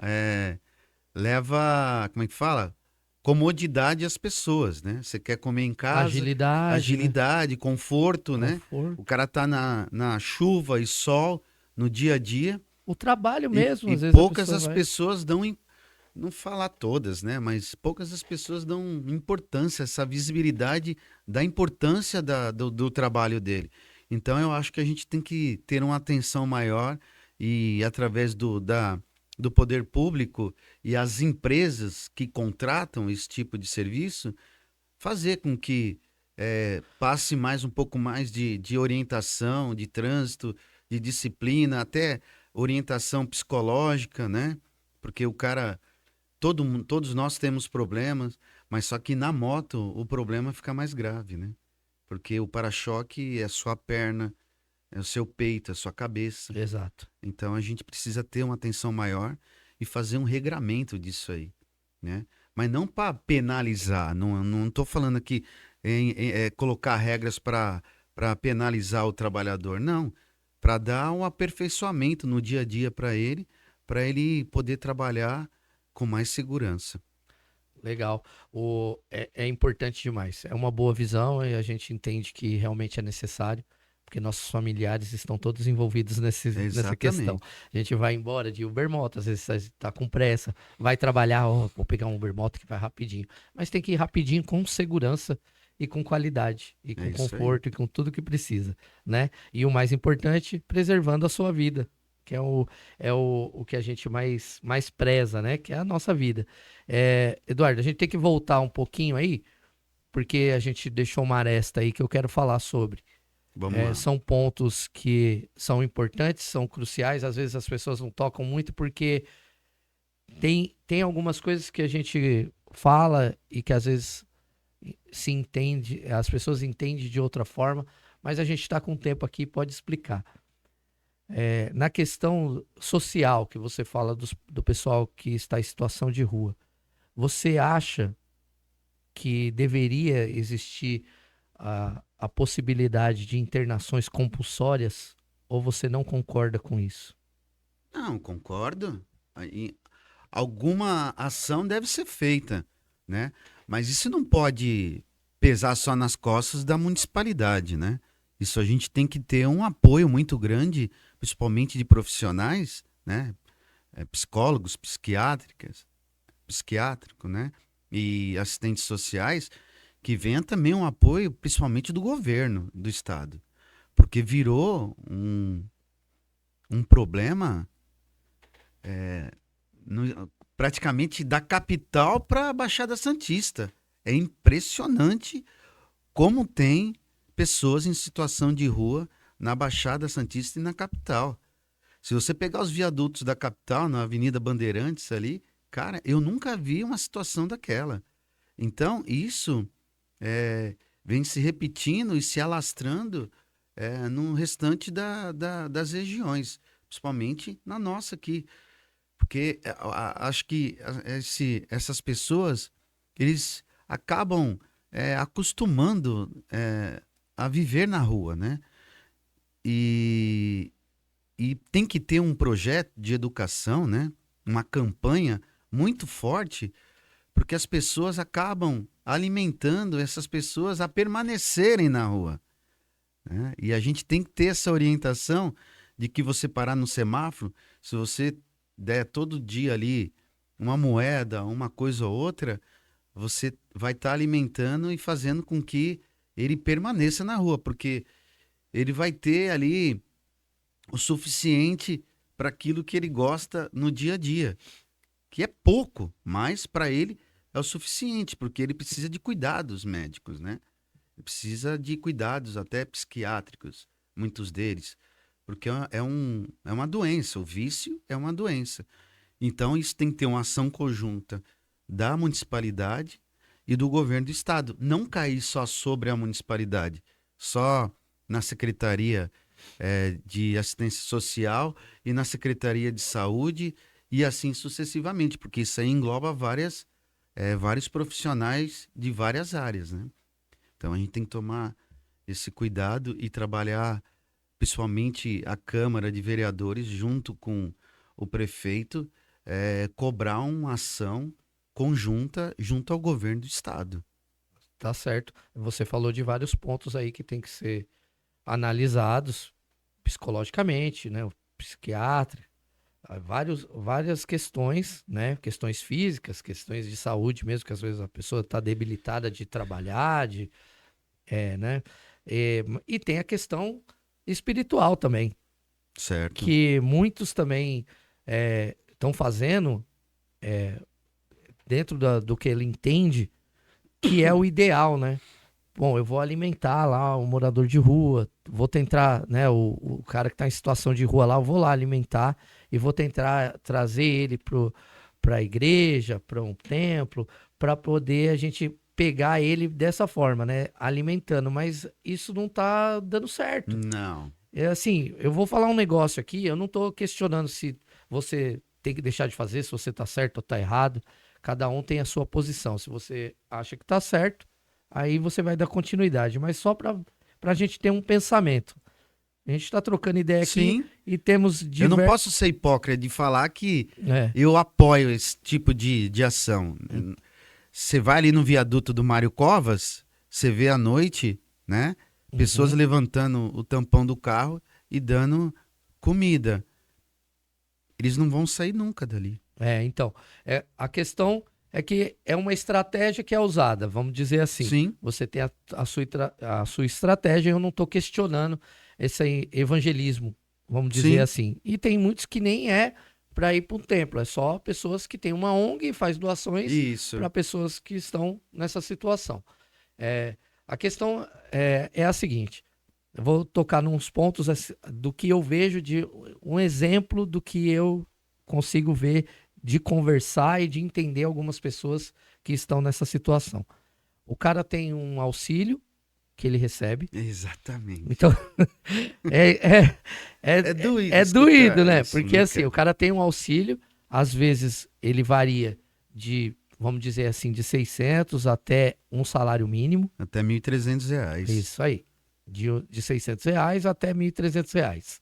como é que fala? Comodidade às pessoas, né? Você quer comer em casa, agilidade, né? agilidade, conforto, né? O Conforto. cara tá na chuva e sol no dia a dia O trabalho e, mesmo, e às vezes a poucas pessoa as vai. pessoas não falar todas, né? Mas poucas as pessoas dão importância, essa visibilidade da importância do trabalho dele. Então eu acho que a gente tem que ter uma atenção maior e através do poder público e as empresas que contratam esse tipo de serviço, fazer com que passe mais um pouco mais de orientação, de trânsito, de disciplina, até orientação psicológica, né? Porque o cara todos nós temos problemas, mas só que na moto o problema fica mais grave, né? Porque o para-choque é a sua perna, é o seu peito, é a sua cabeça. Exato. Então a gente precisa ter uma atenção maior e fazer um regramento disso aí, né? Mas não para penalizar, não estou falando aqui em colocar regras para penalizar o trabalhador, não, para dar um aperfeiçoamento no dia a dia para ele poder trabalhar com mais segurança. Legal. É importante demais. É uma boa visão e a gente entende que realmente é necessário, porque nossos familiares estão todos envolvidos nessa questão. Exatamente. A gente vai embora de Ubermoto, às vezes está com pressa, vai trabalhar, ó, vou pegar um Ubermoto que vai rapidinho. Mas tem que ir rapidinho com segurança e com qualidade, e É com isso aí. conforto, e com tudo que precisa, né? E o mais importante, preservando a sua vida, que é o que a gente mais preza, né? Que é a nossa vida. Eduardo, a gente tem que voltar um pouquinho aí, porque a gente deixou uma aresta aí que eu quero falar sobre. Vamos lá. São pontos que são importantes, são cruciais, às vezes as pessoas não tocam muito porque tem algumas coisas que a gente fala e que às vezes se entende, as pessoas entendem de outra forma, mas a gente está com tempo aqui e pode explicar. Na questão social que você fala do pessoal que está em situação de rua, você acha que deveria existir a possibilidade de internações compulsórias ou você não concorda com isso? Não, concordo. Aí, alguma ação deve ser feita, né? Mas isso não pode pesar só nas costas da municipalidade, né? Isso a gente tem que ter um apoio muito grande, principalmente de profissionais, né? Psicólogos, psiquiátrico, né? E assistentes sociais, que venha também um apoio, principalmente do governo do estado. Porque virou um problema praticamente da capital para a Baixada Santista. É impressionante como tem pessoas em situação de rua na Baixada Santista e na capital. Se você pegar os viadutos da capital, na Avenida Bandeirantes ali, cara, eu nunca vi uma situação daquela. Então, isso vem se repetindo e se alastrando no restante das regiões, principalmente na nossa aqui. Porque acho que essas pessoas, eles acabam acostumando a viver na rua, né? E tem que ter um projeto de educação, né? Uma campanha muito forte, porque as pessoas acabam alimentando essas pessoas a permanecerem na rua, né? E a gente tem que ter essa orientação de que você parar no semáforo, se você der todo dia ali uma moeda, uma coisa ou outra, você vai estar alimentando e fazendo com que ele permaneça na rua, porque ele vai ter ali o suficiente para aquilo que ele gosta no dia a dia, que é pouco, mas para ele é o suficiente, porque ele precisa de cuidados médicos, né? Ele precisa de cuidados até psiquiátricos, muitos deles, porque é uma doença, o vício é uma doença. Então isso tem que ter uma ação conjunta da municipalidade e do governo do estado, não cair só sobre a municipalidade, só na Secretaria de Assistência Social e na Secretaria de Saúde e assim sucessivamente, porque isso aí engloba vários profissionais de várias áreas, né? Então a gente tem que tomar esse cuidado e trabalhar, principalmente a Câmara de Vereadores, junto com o prefeito, cobrar uma ação conjunta junto ao governo do estado. Tá certo. Você falou de vários pontos aí que tem que ser analisados psicologicamente, né? O psiquiatra, várias questões, né? Questões físicas, questões de saúde mesmo, que às vezes a pessoa está debilitada de trabalhar, né? E tem a questão espiritual também, Certo. que muitos também estão fazendo dentro do que ele entende, que é o ideal, né? Bom, eu vou alimentar lá o morador de rua, vou tentar, né, o cara que está em situação de rua lá, eu vou lá alimentar e vou tentar trazer ele para a igreja, para um templo, para poder a gente pegar ele dessa forma, né, alimentando, mas isso não tá dando certo. Não. Assim, eu vou falar um negócio aqui, eu não tô questionando se você tem que deixar de fazer, se você tá certo ou tá errado, cada um tem a sua posição, se você acha que tá certo, aí você vai dar continuidade, mas só para a gente ter um pensamento. A gente está trocando ideia aqui. Sim. E temos Eu não posso ser hipócrita de falar que É. eu apoio esse tipo de ação. Você vai ali no viaduto do Mário Covas, você vê à noite, né? Pessoas levantando o tampão do carro e dando comida. Eles não vão sair nunca dali. Então, a questão é que é uma estratégia que é usada, vamos dizer assim. Sim. Você tem a sua estratégia, eu não estou questionando esse evangelismo, vamos dizer Sim. assim. E tem muitos que nem é para ir para um templo, é só pessoas que têm uma ONG e faz doações Isso. para pessoas que estão nessa situação. É, a questão é a seguinte: eu vou tocar nos pontos do que eu vejo de um exemplo do que eu consigo ver de conversar e de entender algumas pessoas que estão nessa situação. O cara tem um auxílio que ele recebe. Exatamente. Então, é, é, É doído é doído, escutar né? isso, Porque né, assim, o cara? cara tem um auxílio, às vezes ele varia de, vamos dizer assim, de 600 até um salário mínimo. Até R$ 1.300. Isso aí. De R$ 600 até R$ 1.300.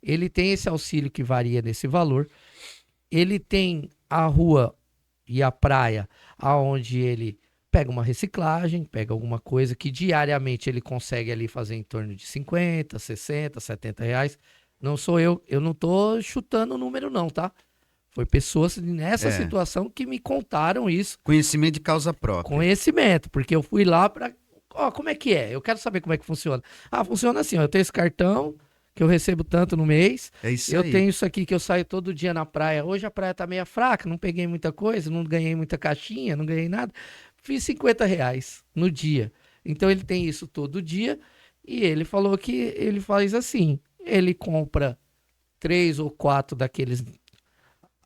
Ele tem esse auxílio que varia nesse valor. Ele tem a rua e a praia, aonde ele pega uma reciclagem, pega alguma coisa que diariamente ele consegue ali fazer em torno de 50, 60, R$ 70. Não sou eu não tô chutando o número não, tá? Foi pessoas nessa É. situação que me contaram isso, Conhecimento de causa própria. conhecimento, porque eu fui lá para, ó, como é que é? Eu quero saber como é que funciona. Ah, funciona assim, ó, eu tenho esse cartão que eu recebo tanto no mês. É isso Eu aí. tenho isso aqui que eu saio todo dia na praia. Hoje a praia tá meio fraca, não peguei muita coisa, não ganhei muita caixinha, não ganhei nada. Fiz R$ 50 no dia. Então ele tem isso todo dia e ele falou que ele faz assim: ele compra 3 ou 4 daqueles.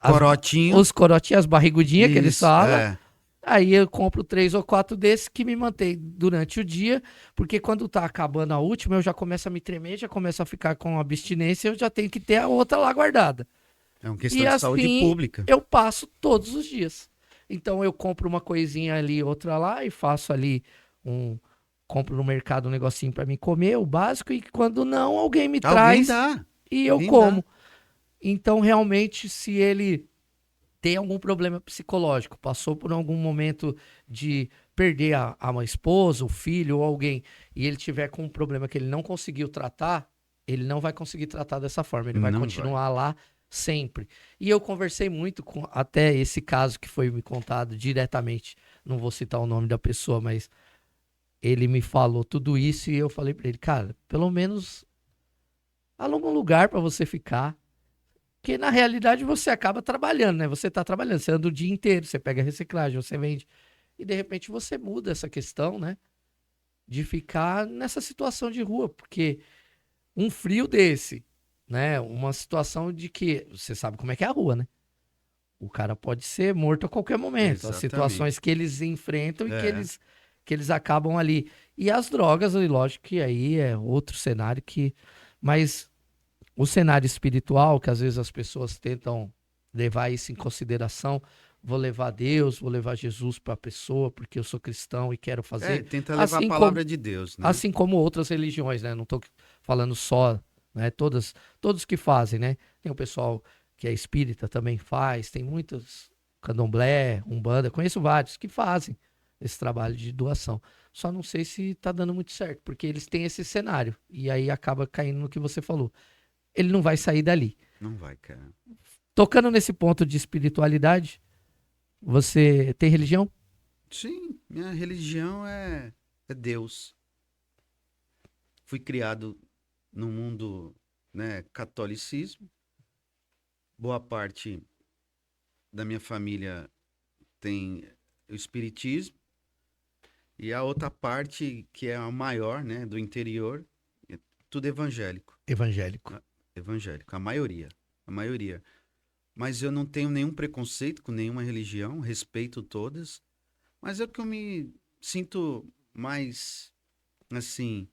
Corotinho. Os corotinhos, as barrigudinhas que eles Isso, falam. é. Aí eu compro 3 ou 4 desses que me mantém durante o dia, porque quando tá acabando a última, eu já começo a me tremer, já começo a ficar com abstinência, eu já tenho que ter a outra lá guardada. É uma questão E de saúde assim pública. eu passo todos os dias. Então eu compro uma coisinha ali, outra lá, e faço ali um. Compro no mercado um negocinho pra mim comer, o básico, e quando não, alguém me Alguém traz dá. e eu Alguém dá. como. Então, realmente, se ele tem algum problema psicológico, passou por algum momento de perder a uma esposa, o filho ou alguém, e ele tiver com um problema que ele não conseguiu tratar, ele não vai conseguir tratar dessa forma, ele vai Não vai. continuar lá sempre. E eu conversei muito com até esse caso que foi me contado diretamente, não vou citar o nome da pessoa, mas ele me falou tudo isso e eu falei pra ele, cara, pelo menos aluga um lugar pra você ficar. Porque na realidade você acaba trabalhando, né? Você tá trabalhando, você anda o dia inteiro, você pega reciclagem, você vende. E de repente você muda essa questão, né? De ficar nessa situação de rua. Porque um frio desse, né? Uma situação de que você sabe como é que é a rua, né? O cara pode ser morto a qualquer momento. As Exatamente. situações que eles enfrentam e É. que eles acabam ali. E as drogas, e lógico que aí é outro cenário que. Mas o cenário espiritual, que às vezes as pessoas tentam levar isso em consideração, vou levar Deus, vou levar Jesus para a pessoa, porque eu sou cristão e quero É, fazer, tenta levar a assim como, palavra de Deus, né? assim como outras religiões, né? Não estou falando só, né? Todos que fazem, né? Tem o pessoal que é espírita também faz, tem muitos candomblé, umbanda, conheço vários que fazem esse trabalho de doação. Só não sei se está dando muito certo, porque eles têm esse cenário e aí acaba caindo no que você falou, ele não vai sair dali. Não vai, cara. Tocando nesse ponto de espiritualidade, você tem religião? Sim, minha religião é Deus. Fui criado no mundo, né, catolicismo. Boa parte da minha família tem o espiritismo. E a outra parte, que é a maior, né, do interior, é tudo evangélico. Evangélico. Evangélico, a maioria. A maioria. Mas eu não tenho nenhum preconceito com nenhuma religião, respeito todas. Mas é o que eu me sinto mais, assim,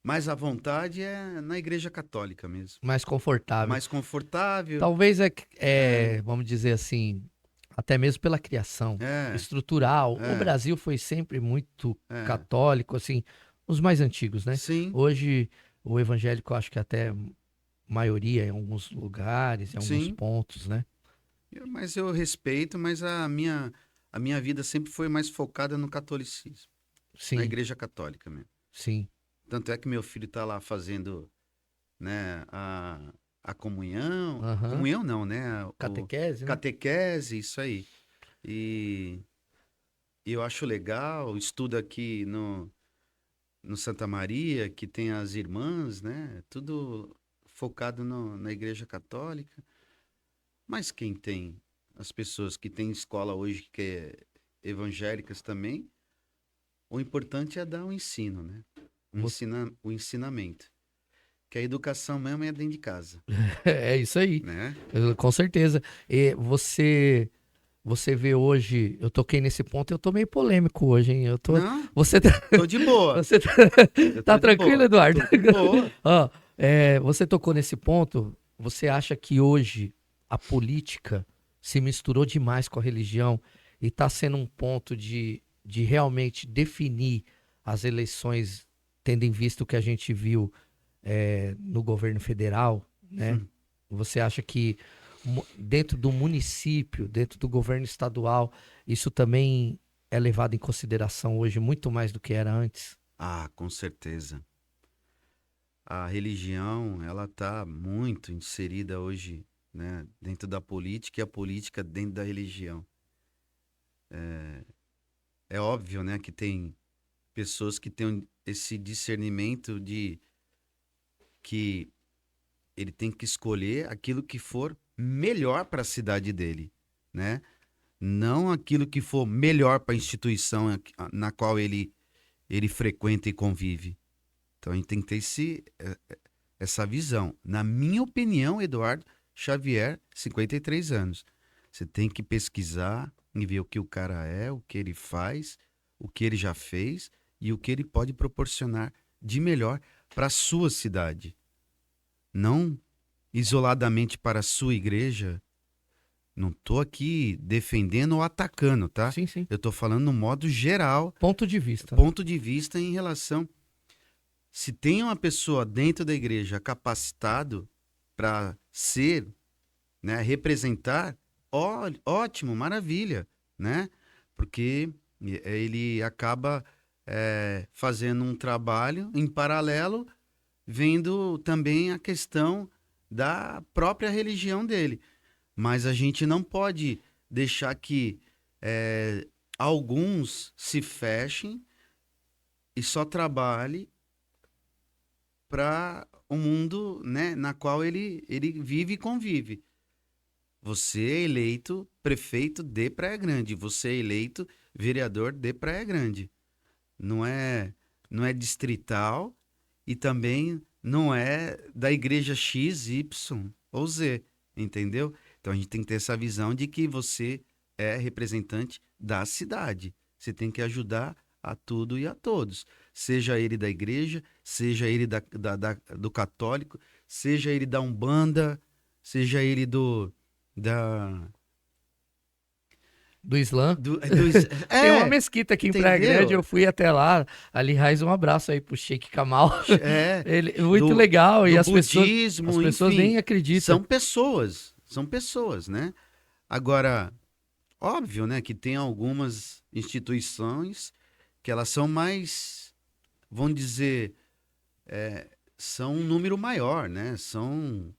mais à vontade é na igreja católica mesmo. Mais confortável. Mais confortável. Talvez É, vamos dizer assim, até mesmo pela criação é, estrutural. O é, Brasil foi sempre muito é. católico, assim, os mais antigos, né? Sim, Hoje, o evangélico, acho que até maioria em alguns lugares, em alguns sim. pontos, né? Mas eu respeito, mas a minha vida sempre foi mais focada no catolicismo, na Sim, igreja católica mesmo. sim. Tanto é que meu filho está lá fazendo, né, a comunhão. Aham. Comunhão não, né? O Catequese, né? catequese, isso aí. E, e eu acho legal, estudo aqui no, no Santa Maria, que tem as irmãs, né? Tudo focado na Igreja Católica. Mas quem tem as pessoas que têm escola hoje que é evangélicas também, o importante é dar o ensino, né? O ensinamento. Que a educação mesmo é dentro de casa, É isso aí, né? com certeza. E você vê hoje, eu toquei nesse ponto, eu tô meio polêmico hoje, hein? Não, Você tá, tô de boa. você tá, Eu tô tá de tranquilo, boa. Eduardo? Tô de boa. Ó, você tocou nesse ponto, você acha que hoje a política se misturou demais com a religião e está sendo um ponto de realmente definir as eleições, tendo em vista o que a gente viu no governo federal, né? Você acha que dentro do município, dentro do governo estadual, isso também é levado em consideração hoje muito mais do que era antes? Ah, com certeza. A religião, ela tá muito inserida hoje, né, dentro da política e a política dentro da religião. É óbvio, né, que tem pessoas que têm esse discernimento de que ele tem que escolher aquilo que for melhor para a cidade dele, né? Não aquilo que for melhor para a instituição na qual ele frequenta e convive. Então a gente tem que ter essa visão. Na minha opinião, Eduardo Xavier, 53 anos. Você tem que pesquisar e ver o que o cara é, o que ele faz, o que ele já fez e o que ele pode proporcionar de melhor para a sua cidade. Não isoladamente para a sua igreja. Não estou aqui defendendo ou atacando, tá? Sim, sim. Eu estou falando no modo geral, Ponto de vista. ponto de vista em relação. Se tem uma pessoa dentro da igreja capacitado para ser, né, representar, ótimo, maravilha, né? Porque ele acaba fazendo um trabalho em paralelo, vendo também a questão da própria religião dele. Mas a gente não pode deixar que alguns se fechem e só trabalhem para o mundo, né, na qual ele vive e convive. Você é eleito prefeito de Praia Grande, você é eleito vereador de Praia Grande. Não é distrital e também não é da igreja X, Y ou Z, entendeu? Então a gente tem que ter essa visão de que você é representante da cidade. Você tem que ajudar a tudo e a todos. Seja ele da igreja, seja ele do católico, seja ele da Umbanda, seja ele da, Do Islã. Tem uma é, mesquita aqui em entendeu? Praia Grande, eu fui até lá. Ali, Raiz, um abraço aí pro Sheik Kamal. Ele, muito legal. E do as budismo, pessoas enfim, nem acreditam. são pessoas, né? Agora, óbvio, né, que tem algumas instituições que elas são mais, vamos dizer, são um número maior, né? São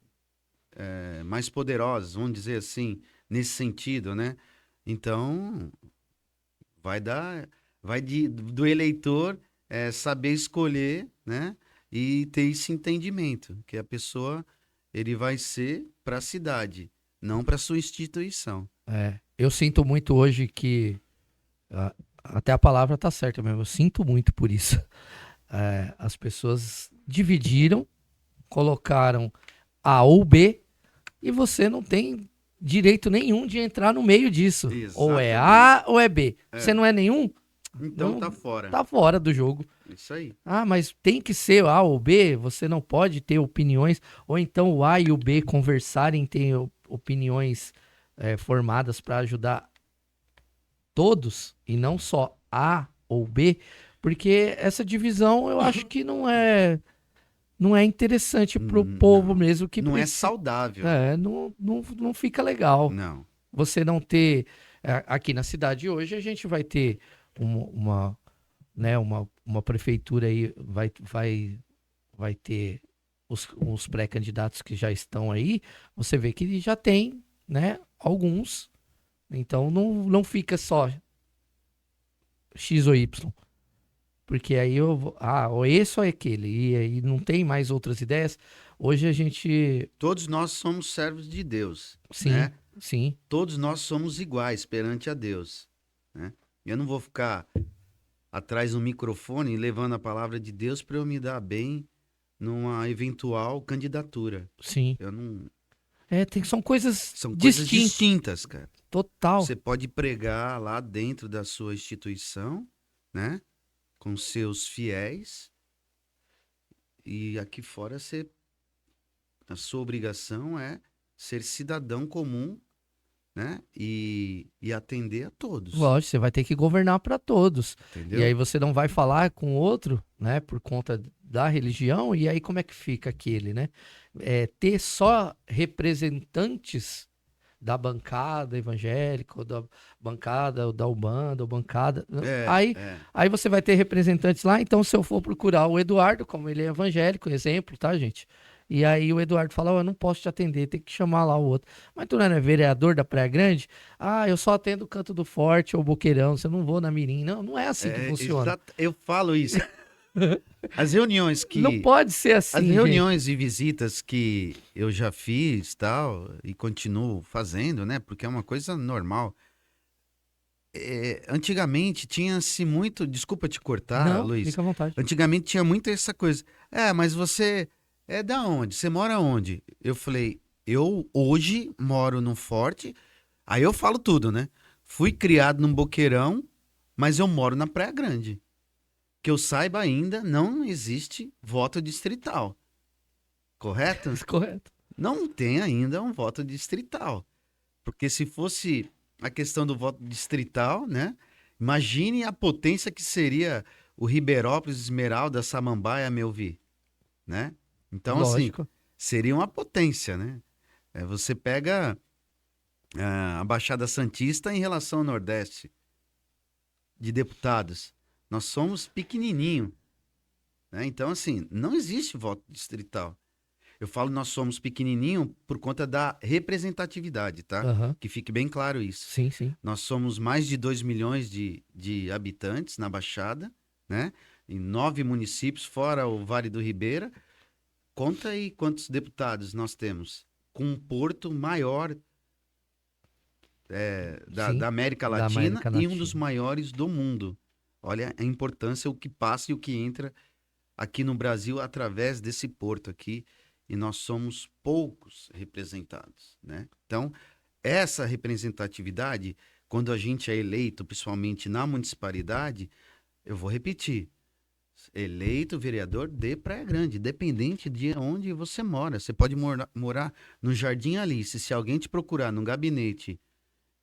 mais poderosas, vamos dizer assim, nesse sentido, né? Então, do eleitor saber escolher, né? E ter esse entendimento, que a pessoa, ele vai ser para a cidade, não para sua instituição. Eu sinto muito hoje que até a palavra tá certa mesmo. Eu sinto muito por isso. As pessoas dividiram, colocaram A ou B e você não tem direito nenhum de entrar no meio disso. Ou é A ou é B. Você não é nenhum? Então tá fora. Tá fora do jogo. Isso aí. Ah, mas tem que ser A ou B, você não pode ter opiniões, ou então o A e o B conversarem, ter opiniões formadas para ajudar todos, e não só A ou B, porque essa divisão eu acho que não é interessante pro povo mesmo que não precisa. É saudável. Não fica legal. Não. Você não ter. Aqui na cidade hoje a gente vai ter uma prefeitura aí, vai ter os pré-candidatos que já estão aí. Você vê que já tem, né, alguns. Então não fica só X ou Y. Porque aí eu vou, ou esse ou é aquele, e aí não tem mais outras ideias. Hoje a gente, Todos nós somos servos de Deus, sim, né? sim, Todos nós somos iguais perante a Deus, né? Eu não vou ficar atrás do microfone levando a palavra de Deus para eu me dar bem numa eventual candidatura. sim. Eu não. São coisas São coisas distintas, distintas, cara. total. Você pode pregar lá dentro da sua instituição, né? Com seus fiéis, e aqui fora a sua obrigação é ser cidadão comum, né? E atender a todos, Lógico, você vai ter que governar para todos. E aí entendeu? você não vai falar com outro, né, por conta da religião, e aí como é que fica aquele, né? Ter só representantes da bancada evangélica, ou da bancada ou da Umbanda, ou bancada. É, Aí, é. aí você vai ter representantes lá. Então, se eu for procurar o Eduardo, como ele é evangélico, exemplo, tá, gente? E aí o Eduardo fala, ó, eu não posso te atender, tem que chamar lá o outro. Mas tu não é vereador da Praia Grande? Ah, eu só atendo o Canto do Forte ou Boqueirão, você não vou na Mirim. Não, não é assim que funciona. Eu falo isso. As reuniões Não que pode ser As assim, gente. reuniões e visitas que eu já fiz, tal, e continuo fazendo, né? Porque é uma coisa normal. Antigamente tinha-se muito, desculpa te cortar, Não, Luiz. fica à vontade. Antigamente tinha muito essa coisa. Mas você é da onde? Você mora onde? Eu falei, eu hoje moro num forte. Aí eu falo tudo, né? Fui criado num boqueirão, mas eu moro na Praia Grande. Que eu saiba ainda, não existe voto distrital, correto? Correto. Não tem ainda um voto distrital. Porque se fosse a questão do voto distrital, né? Imagine a potência que seria o Ribeirópolis, Esmeralda, Samambaia, Melvi, né? Então, assim, Lógico. seria uma potência, né? Você pega a Baixada Santista em relação ao Nordeste de deputados. Nós somos pequenininho, né? Então, assim, não existe voto distrital. Eu falo nós somos pequenininho por conta da representatividade, tá? Aham. Que fique bem claro isso. Sim, sim. Nós somos mais de 2 milhões de habitantes na Baixada, né? Em 9 municípios, fora o Vale do Ribeira. Conta aí quantos deputados nós temos. Com um porto maior Sim. da América Da Latina América e um dos Latina. maiores do mundo. Olha a importância, o que passa e o que entra aqui no Brasil através desse porto aqui. E nós somos poucos representados, né? Então, essa representatividade, quando a gente é eleito, principalmente na municipalidade, eu vou repetir, eleito vereador de Praia Grande, independente de onde você mora. Você pode morar no Jardim Alice. Se alguém te procurar num gabinete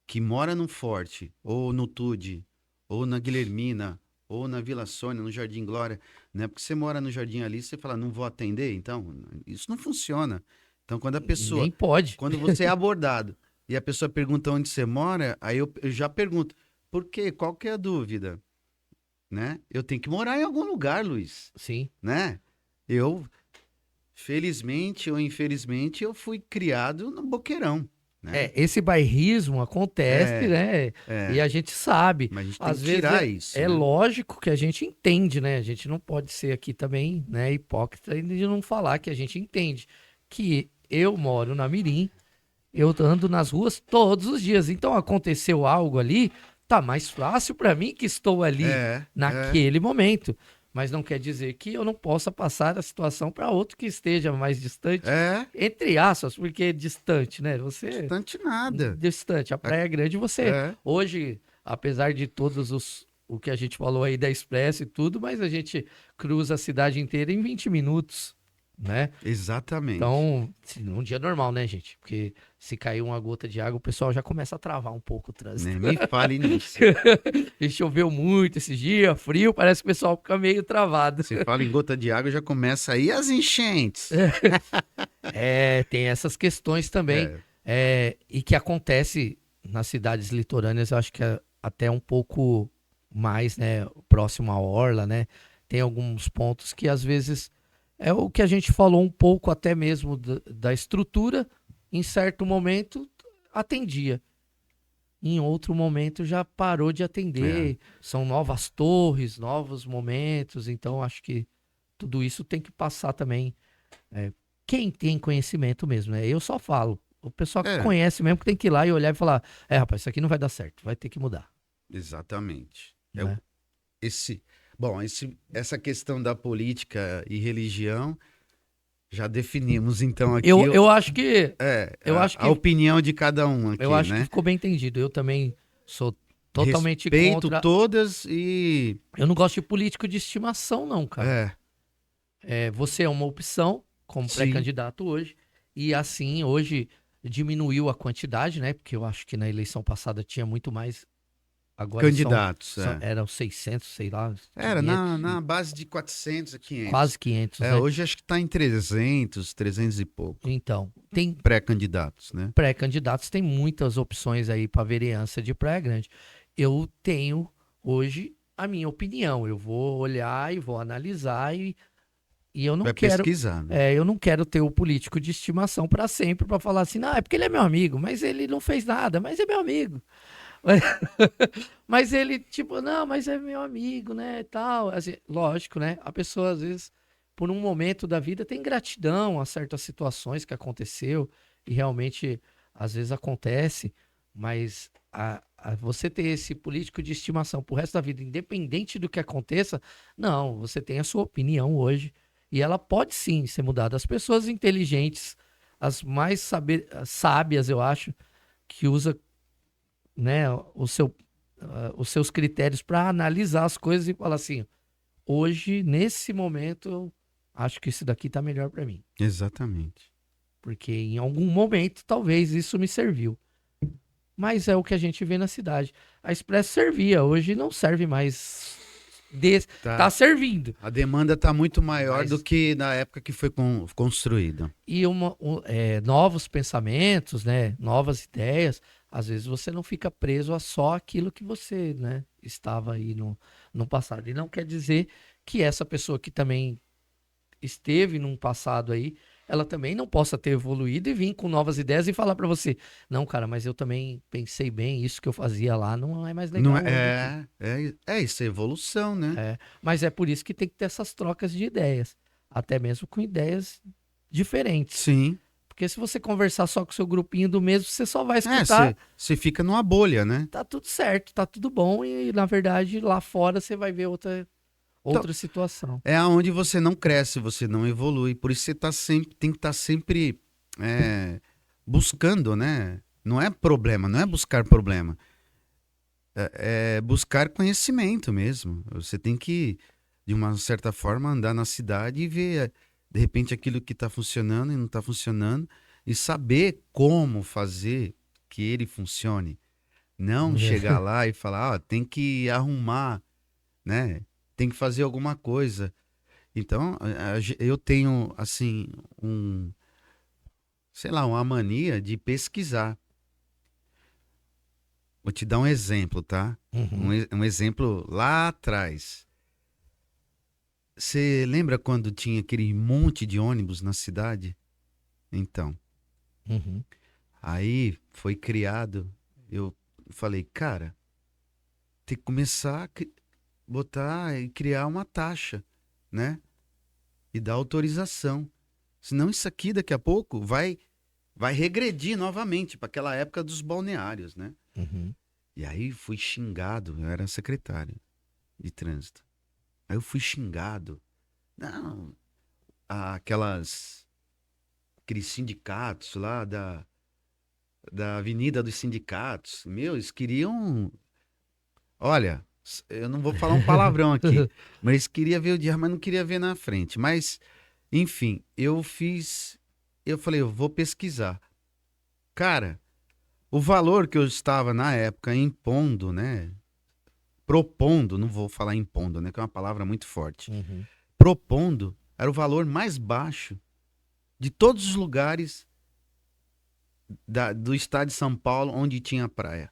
que mora no Forte, ou no Tude, ou na Guilhermina, ou na Vila Sônia, no Jardim Glória, né? Porque você mora no Jardim Alice, você fala, não vou atender? Então, isso não funciona. Então, Nem pode. quando você é abordado e a pessoa pergunta onde você mora, aí eu já pergunto, por quê? Qual que é a dúvida? Né? Eu tenho que morar em algum lugar, Luiz, Sim. né? Eu, felizmente ou infelizmente, eu fui criado no Boqueirão, né? Esse bairrismo acontece, É, né? E é, a gente sabe. mas a gente tem Às que vezes tirar isso, é né? lógico que a gente entende, né? A gente não pode ser aqui também, né, hipócrita e de não falar que a gente entende que eu moro na Mirim, eu ando nas ruas todos os dias. Então aconteceu algo ali, tá mais fácil para mim que estou ali É, naquele momento. Mas não quer dizer que eu não possa passar a situação para outro que esteja mais distante, é, entre aspas, porque é distante, né? Você distante nada. distante. A Praia Grande, você É, hoje, apesar de todos o que a gente falou aí da Expresso e tudo, mas a gente cruza a cidade inteira em 20 minutos, né? exatamente. Então, num dia normal, né, gente? Porque se cair uma gota de água, o pessoal já começa a travar um pouco o trânsito. Nem me fale nisso. E choveu muito esses dias, frio, parece que o pessoal fica meio travado. Você fala em gota de água, já começa aí as enchentes. Tem essas questões também, É, e que acontece nas cidades litorâneas, eu acho que é até um pouco mais, né, próximo à orla, né? Tem alguns pontos que às vezes é o que a gente falou um pouco até mesmo da estrutura, em certo momento atendia. em outro momento já parou de atender. São novas torres, novos momentos. Então, acho que tudo isso tem que passar também. Quem tem conhecimento mesmo, né? Eu só falo. O pessoal que É, conhece mesmo que tem que ir lá e olhar e falar: rapaz, isso aqui não vai dar certo, vai ter que mudar, exatamente. né? Esse, bom, essa questão da política e religião, já definimos então aqui Eu acho que. Eu acho a que. opinião de cada um Eu aqui, acho que né? ficou bem entendido. Eu também sou totalmente Respeito contra. todas e Eu não gosto de político de estimação, não, cara. é, Você é uma opção como sim, pré-candidato hoje, e assim, hoje diminuiu a quantidade, né? Porque eu acho que na eleição passada tinha muito mais. Agora candidatos, eram 600, sei lá, Era 500, na base de 400 a quase 500. 500, né? Hoje acho que está em 300 e pouco. Então, tem Pré-candidatos, né? pré-candidatos, tem muitas opções aí para vereança de Praia Grande. Eu tenho hoje a minha opinião. Eu vou olhar e vou analisar e eu não Vai quero, pesquisar, né? eu não quero ter o político de estimação para sempre para falar assim, não, é porque ele é meu amigo, mas ele não fez nada, mas é meu amigo. Mas ele, tipo, não, mas é meu amigo, né, tal. Assim, lógico, né? A pessoa, às vezes, por um momento da vida, tem gratidão a certas situações que aconteceu e realmente, às vezes, acontece, mas você ter esse político de estimação pro resto da vida, independente do que aconteça, não, você tem a sua opinião hoje e ela pode sim ser mudada. As pessoas inteligentes, as mais sábias, eu acho, que usa, né, os seus critérios para analisar as coisas e falar assim, hoje, nesse momento, eu acho que isso daqui tá melhor para mim. Exatamente. Porque em algum momento, talvez, isso me serviu. Mas é o que a gente vê na cidade. A Expresso servia, hoje não serve mais. Tá Tá. servindo. A demanda está muito maior do Mas que na época que foi construída. e novos pensamentos, né? Novas ideias. Às vezes você não fica preso a só aquilo que você, né, estava aí no passado. E não quer dizer que essa pessoa que também esteve num passado aí, ela também não possa ter evoluído e vir com novas ideias e falar para você, não, cara, mas eu também pensei bem, isso que eu fazia lá não é mais Não legal hoje aqui. é isso, é evolução, né? Mas é por isso que tem que ter essas trocas de ideias, até mesmo com ideias diferentes. Sim. Porque se você conversar só com o seu grupinho do mesmo, você só vai escutar, Você fica numa bolha, né? tá tudo certo, tá tudo bom, e na verdade lá fora você vai ver Então, outra situação. é aonde você não cresce, você não evolui. Por isso você tem que estar sempre buscando, né? Não é problema, não é buscar problema. É buscar conhecimento mesmo. Você tem que, de uma certa forma, andar na cidade e ver, de repente, aquilo que está funcionando e não está funcionando, e saber como fazer que ele funcione. Não chegar lá e falar, tem que arrumar, né? Tem que fazer alguma coisa. Então, eu tenho, assim, sei lá, uma mania de pesquisar. Vou te dar um exemplo, tá? Uhum, Um exemplo lá atrás. Você lembra quando tinha aquele monte de ônibus na cidade? Então, uhum. aí foi criado. Eu falei, cara, tem que começar botar e criar uma taxa, né? E dar autorização. Senão isso aqui daqui a pouco vai regredir novamente para aquela época dos balneários, né? Uhum. E aí fui xingado, eu era secretário de trânsito. Aí eu fui xingado. Não, aqueles sindicatos lá da Avenida dos Sindicatos, meu, eles queriam. Olha, eu não vou falar um palavrão aqui, mas eles queriam ver o dia, mas não queria ver na frente. Mas, enfim, eu falei, eu vou pesquisar. Cara, o valor que eu estava na época impondo, né? Propondo, não vou falar impondo, né? Que é uma palavra muito forte. Uhum. Propondo era o valor mais baixo de todos os lugares do estado de São Paulo onde tinha praia.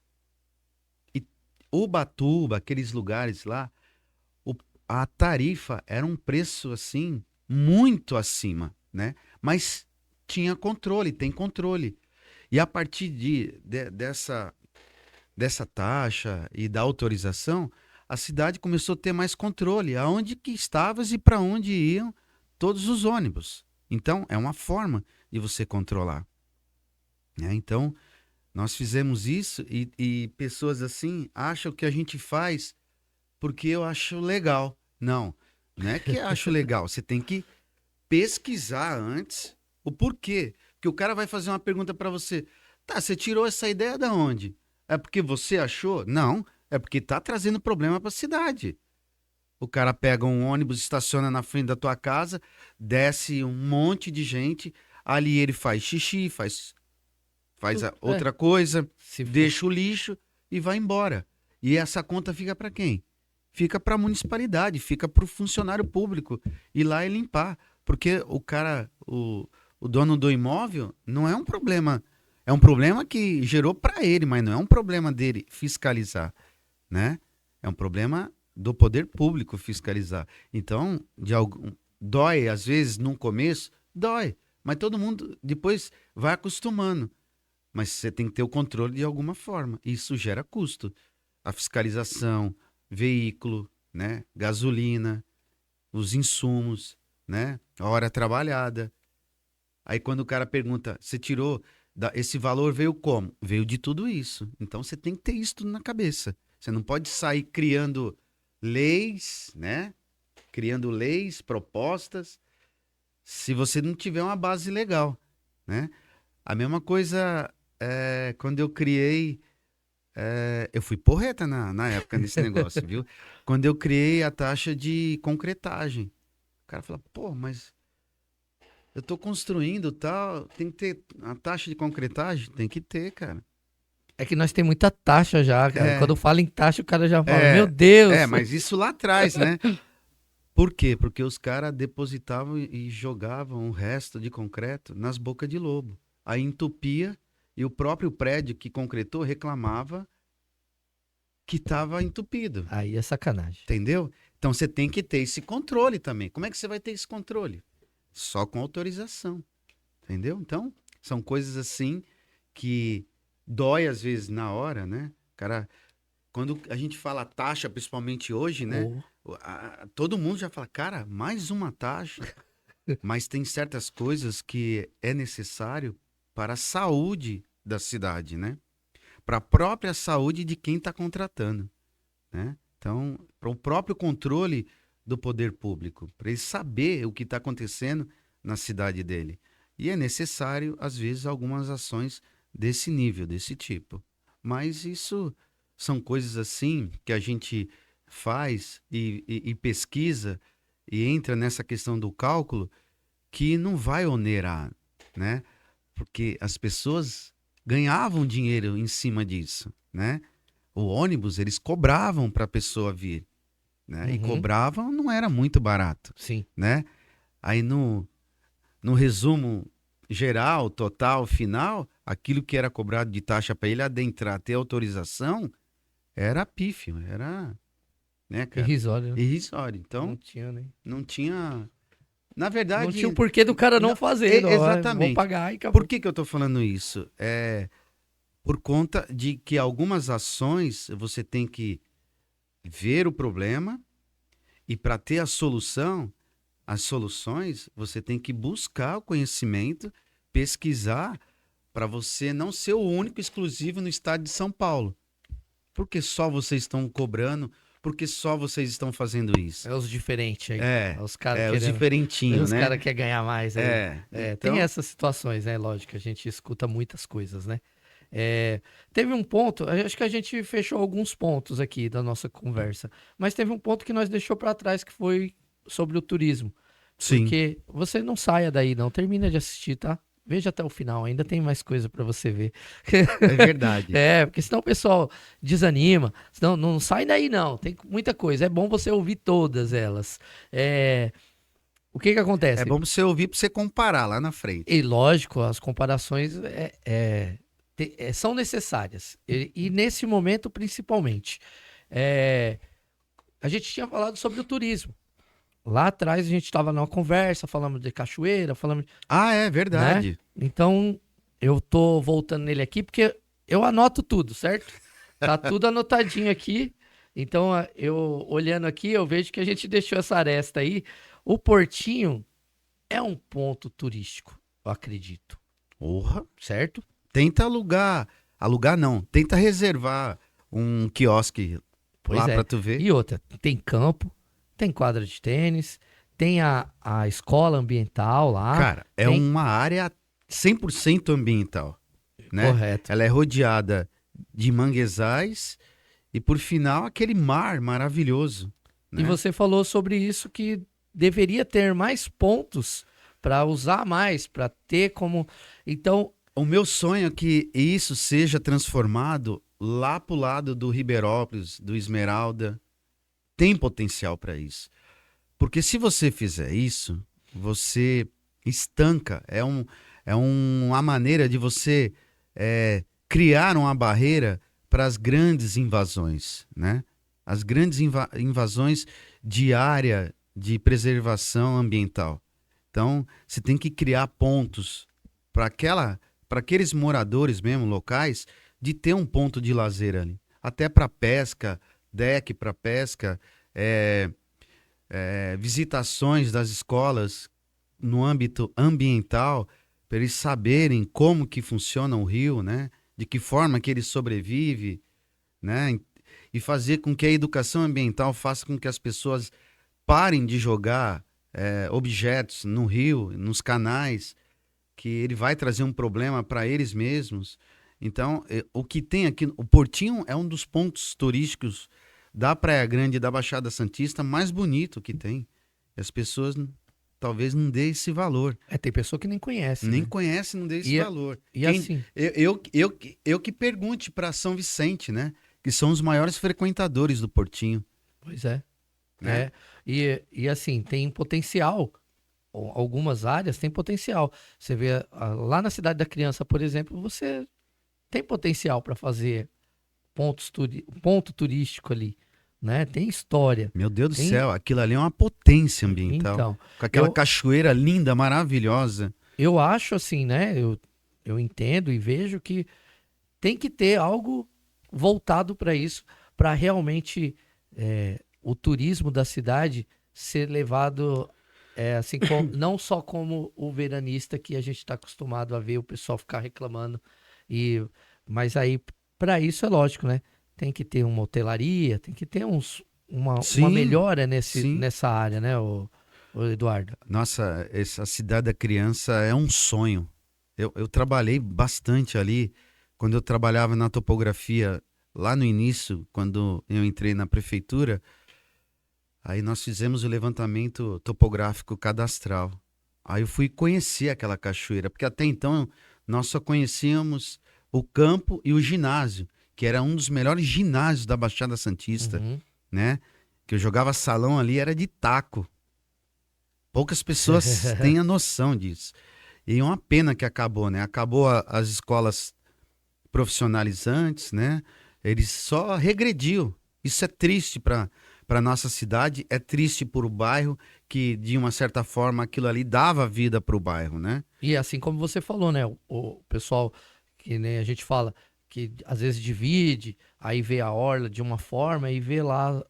E Ubatuba, aqueles lugares lá, o- a tarifa era um preço assim muito acima, né? Mas tinha controle, tem controle. E a partir dessa taxa e da autorização, a cidade começou a ter mais controle, aonde que estavas e para onde iam todos os ônibus. Então, é uma forma de você controlar, né? Então, nós fizemos isso e pessoas assim acham que a gente faz porque eu acho legal. Não, não é que eu acho legal. Você tem que pesquisar antes o porquê. Porque o cara vai fazer uma pergunta para você. Tá, você tirou essa ideia da onde? É porque você achou? Não, é porque tá trazendo problema para a cidade. O cara pega um ônibus, estaciona na frente da tua casa, desce um monte de gente, ali ele faz xixi, faz outra coisa, Se for- deixa o lixo e vai embora. E essa conta fica para quem? Fica para a municipalidade, fica para o funcionário público ir lá e limpar. Porque o cara, o dono do imóvel, não é um problema. É um problema que gerou para ele, mas não é um problema dele fiscalizar, né? É um problema do poder público fiscalizar. Então, dói, às vezes, no começo, dói. Mas todo mundo depois vai acostumando. Mas você tem que ter o controle de alguma forma. Isso gera custo. A fiscalização, veículo, né? Gasolina, os insumos, né? A hora trabalhada. Aí quando o cara pergunta, você tirou, esse valor veio como? Veio de tudo isso. Então você tem que ter isso tudo na cabeça. Você não pode sair criando leis, né? Criando leis, propostas, se você não tiver uma base legal, né? A mesma coisa quando eu criei. Eu fui porreta na época nesse negócio, viu? Quando eu criei a taxa de concretagem. O cara fala, pô, mas eu tô construindo tal, tem que ter a taxa de concretagem? Tem que ter, cara. É que nós temos muita taxa já, cara. É. Quando fala em taxa, o cara já fala, meu Deus. Mas isso lá atrás, né? Por quê? Porque os caras depositavam e jogavam o resto de concreto nas bocas de lobo. Aí entupia e o próprio prédio que concretou reclamava que estava entupido. Aí é sacanagem. Entendeu? Então você tem que ter esse controle também. Como é que você vai ter esse controle? Só com autorização. Entendeu? Então, são coisas assim que dói às vezes na hora, né? Cara, quando a gente fala taxa, principalmente hoje, né? Todo mundo já fala, cara, mais uma taxa. Mas tem certas coisas que é necessário para a saúde da cidade, né? Para a própria saúde de quem está contratando, né? Então, para o próprio controle do poder público, para ele saber o que está acontecendo na cidade dele. E é necessário, às vezes, algumas ações desse nível, desse tipo. Mas isso são coisas assim que a gente faz e pesquisa e entra nessa questão do cálculo que não vai onerar, né? Porque as pessoas ganhavam dinheiro em cima disso, né? O ônibus, eles cobravam para a pessoa vir, né? E cobravam, não era muito barato, Sim. né? Aí no resumo geral, total, final, aquilo que era cobrado de taxa para ele adentrar, ter autorização, era pífio, era, né, cara? Irrisório, né? Irrisório. Então, Não tinha, né? não tinha... Na verdade... Não tinha o porquê do cara não fazer. Exatamente. Vou pagar e acabou. Por que eu tô falando isso? Por conta de que algumas ações você tem que ver o problema e para ter as soluções, você tem que buscar o conhecimento, pesquisar, para você não ser o único exclusivo no estado de São Paulo. Porque só vocês estão cobrando, porque só vocês estão fazendo isso. É os diferentes aí. Os caras os diferentinhos, os né? caras querem ganhar mais aí. Então... Tem essas situações, né? Lógico, a gente escuta muitas coisas, né? Teve um ponto, acho que a gente fechou alguns pontos aqui da nossa conversa, mas teve um ponto que nós deixou para trás, que foi sobre o turismo. Sim. Porque você não saia daí, não. Termina de assistir, tá? Veja até o final, ainda tem mais coisa para você ver. É verdade. Porque senão o pessoal desanima. Senão, não sai daí, não. Tem muita coisa. É bom você ouvir todas elas. O que acontece? É bom você ouvir para você comparar lá na frente. E lógico, as comparações são necessárias. E nesse momento, principalmente. A gente tinha falado sobre o turismo. Lá atrás a gente estava numa conversa, falamos de cachoeira, falamos... É verdade. Né? Então, eu tô voltando nele aqui porque eu anoto tudo, certo? Tá tudo anotadinho aqui. Então, eu olhando aqui, eu vejo que a gente deixou essa aresta aí. O Portinho é um ponto turístico, eu acredito. Porra. Certo? Tenta alugar. Alugar não. Tenta reservar um quiosque Pois lá é. pra tu ver. E outra, tem campo, tem quadra de tênis, tem a escola ambiental lá. Cara, é tem- uma área 100% ambiental, né? Correto. Ela é rodeada de manguezais e, por final, aquele mar maravilhoso, E né? você falou sobre isso que deveria ter mais pontos para usar mais, para ter como. Então, O meu sonho é que isso seja transformado lá pro lado do Ribeirópolis, do Esmeralda. Tem potencial para isso. Porque se você fizer isso, você estanca. É uma maneira de você criar uma barreira para as grandes invasões, né? As grandes invasões de área de preservação ambiental. Então, você tem que criar pontos para aqueles moradores mesmo locais de ter um ponto de lazer ali. Até para pesca, deck para pesca, visitações das escolas no âmbito ambiental, para eles saberem como que funciona o rio, né? De que forma que ele sobrevive, né? E fazer com que a educação ambiental faça com que as pessoas parem de jogar objetos no rio, nos canais, que ele vai trazer um problema para eles mesmos. Então, o que tem aqui, o Portinho é um dos pontos turísticos da Praia Grande e da Baixada Santista mais bonito que tem. E as pessoas talvez não dê esse valor. tem pessoa que nem conhece, Nem né? conhece, não dê esse E, valor. e assim, Eu que pergunte para São Vicente, né? Que são os maiores frequentadores do Portinho. pois é. Né? É. E assim, tem potencial. Algumas áreas têm potencial. Você vê lá na Cidade da Criança, por exemplo, você tem potencial para fazer ponto turístico ali, né? Tem história. Meu Deus do Tem, céu, aquilo ali é uma potência ambiental. então, Com aquela eu, cachoeira linda, maravilhosa. eu acho assim, né? Eu entendo e vejo que tem que ter algo voltado para isso, para realmente o turismo da cidade ser levado assim, não só como o veranista que a gente está acostumado a ver o pessoal ficar reclamando, mas aí para isso é lógico, né? Tem que ter uma hotelaria, tem que ter uma Sim, melhora sim. nessa área, né, o Eduardo? Nossa, essa Cidade da Criança é um sonho. Eu trabalhei bastante ali, quando eu trabalhava na topografia, lá no início, quando eu entrei na prefeitura, aí nós fizemos o levantamento topográfico cadastral. Aí eu fui conhecer aquela cachoeira, porque até então nós só conhecíamos o campo e o ginásio, que era um dos melhores ginásios da Baixada Santista, Uhum. né? Que eu jogava salão ali, era de taco. Poucas pessoas têm a noção disso. E é uma pena que acabou, né? Acabou as escolas profissionalizantes, né? Ele só regrediu. Isso é triste para nossa cidade, é triste para o bairro, que de uma certa forma aquilo ali dava vida para o bairro, né? E assim como você falou, né? O pessoal que nem a gente fala que às vezes divide, aí vê a orla de uma forma e vê lá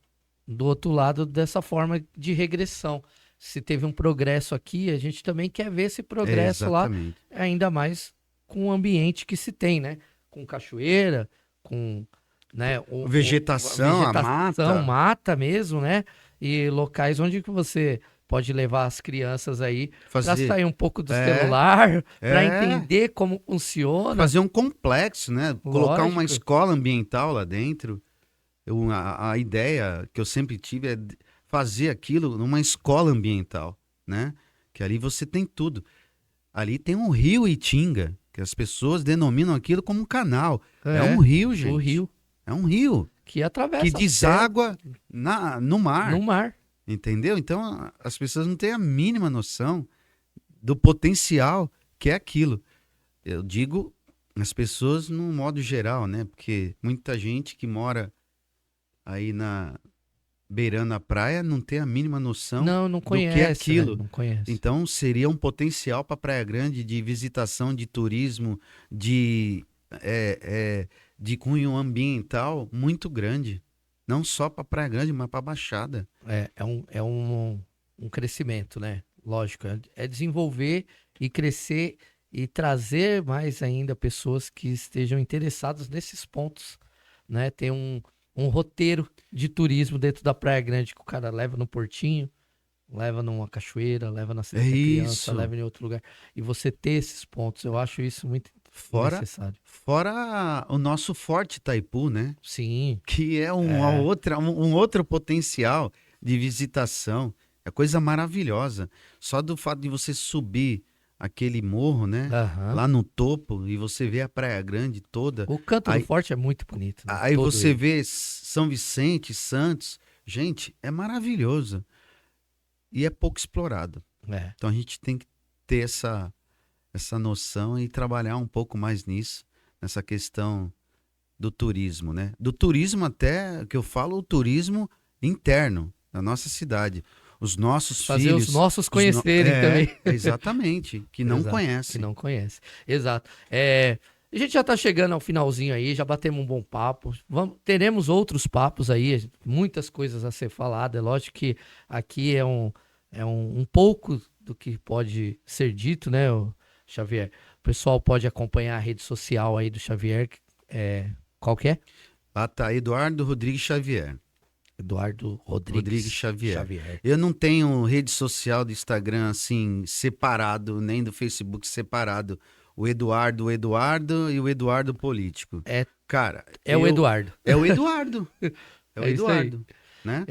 do outro lado dessa forma de regressão. Se teve um progresso aqui, a gente também quer ver esse É, progresso lá, exatamente. ainda mais com o ambiente que se tem, né? Com cachoeira, com, né, Vegetação, a mata. mata mesmo, né? E locais onde que você pode levar as crianças aí para Fazer, sair um pouco do é, celular, para é, entender como funciona. fazer um complexo, né? Colocar uma Lógico. escola ambiental lá dentro. A ideia que eu sempre tive é fazer aquilo numa escola ambiental, né? Que ali você tem tudo. Ali tem um rio Itinga, que as pessoas denominam aquilo como um canal. É um rio, gente. O rio É um rio que que atravessa deságua no no mar, mar. entendeu? Então as pessoas não têm a mínima noção do potencial que é aquilo. Eu digo as pessoas no modo geral, né? Porque muita gente que mora aí beirando a praia não tem a mínima noção Não do que é conhece, né? aquilo. Não conhece. Então seria um potencial para Praia Grande de visitação, de turismo, de de cunho ambiental muito grande. Não só para Praia Grande, mas para Baixada. É um crescimento, né? Lógico, é desenvolver e crescer e trazer mais ainda pessoas que estejam interessadas nesses pontos, né? Tem um roteiro de turismo dentro da Praia Grande que o cara leva no Portinho, leva numa cachoeira, leva na É Cidade da Criança, isso. leva em outro lugar. E você ter esses pontos, eu acho isso muito Fora, necessário. fora o nosso Forte Itaipu, né? Sim, Que é é. um outro potencial de visitação. É coisa maravilhosa. Só do fato de você subir aquele morro, né? Aham. Lá no topo, e você vê a Praia Grande toda. O Canto do Aí, Forte é muito bonito, né? aí Todo você ele. vê São Vicente, Santos. Gente, é maravilhoso. E é pouco explorado. É. Então a gente tem que ter essa noção e trabalhar um pouco mais nisso, nessa questão do turismo, né? Do turismo até, que eu falo, o turismo interno da nossa cidade. Os nossos Fazer os filhos, nossos conhecerem também. exatamente, que não Exato, que conhecem. não conhece. Exato. A gente já tá chegando ao finalzinho aí, já batemos um bom papo. Teremos outros papos aí, muitas coisas a ser falado. É lógico que aqui é um pouco do que pode ser dito, né, Xavier? O pessoal pode acompanhar a rede social aí do Xavier. Qual que é? Lá tá Eduardo Rodrigues Xavier. Eduardo Rodrigues Rodrigues Xavier. Xavier. Eu não tenho rede social do Instagram assim separado, nem do Facebook separado. O Eduardo e o Eduardo político. É, Cara, é o Eduardo. é o Eduardo. É o É isso aí. Eduardo, né?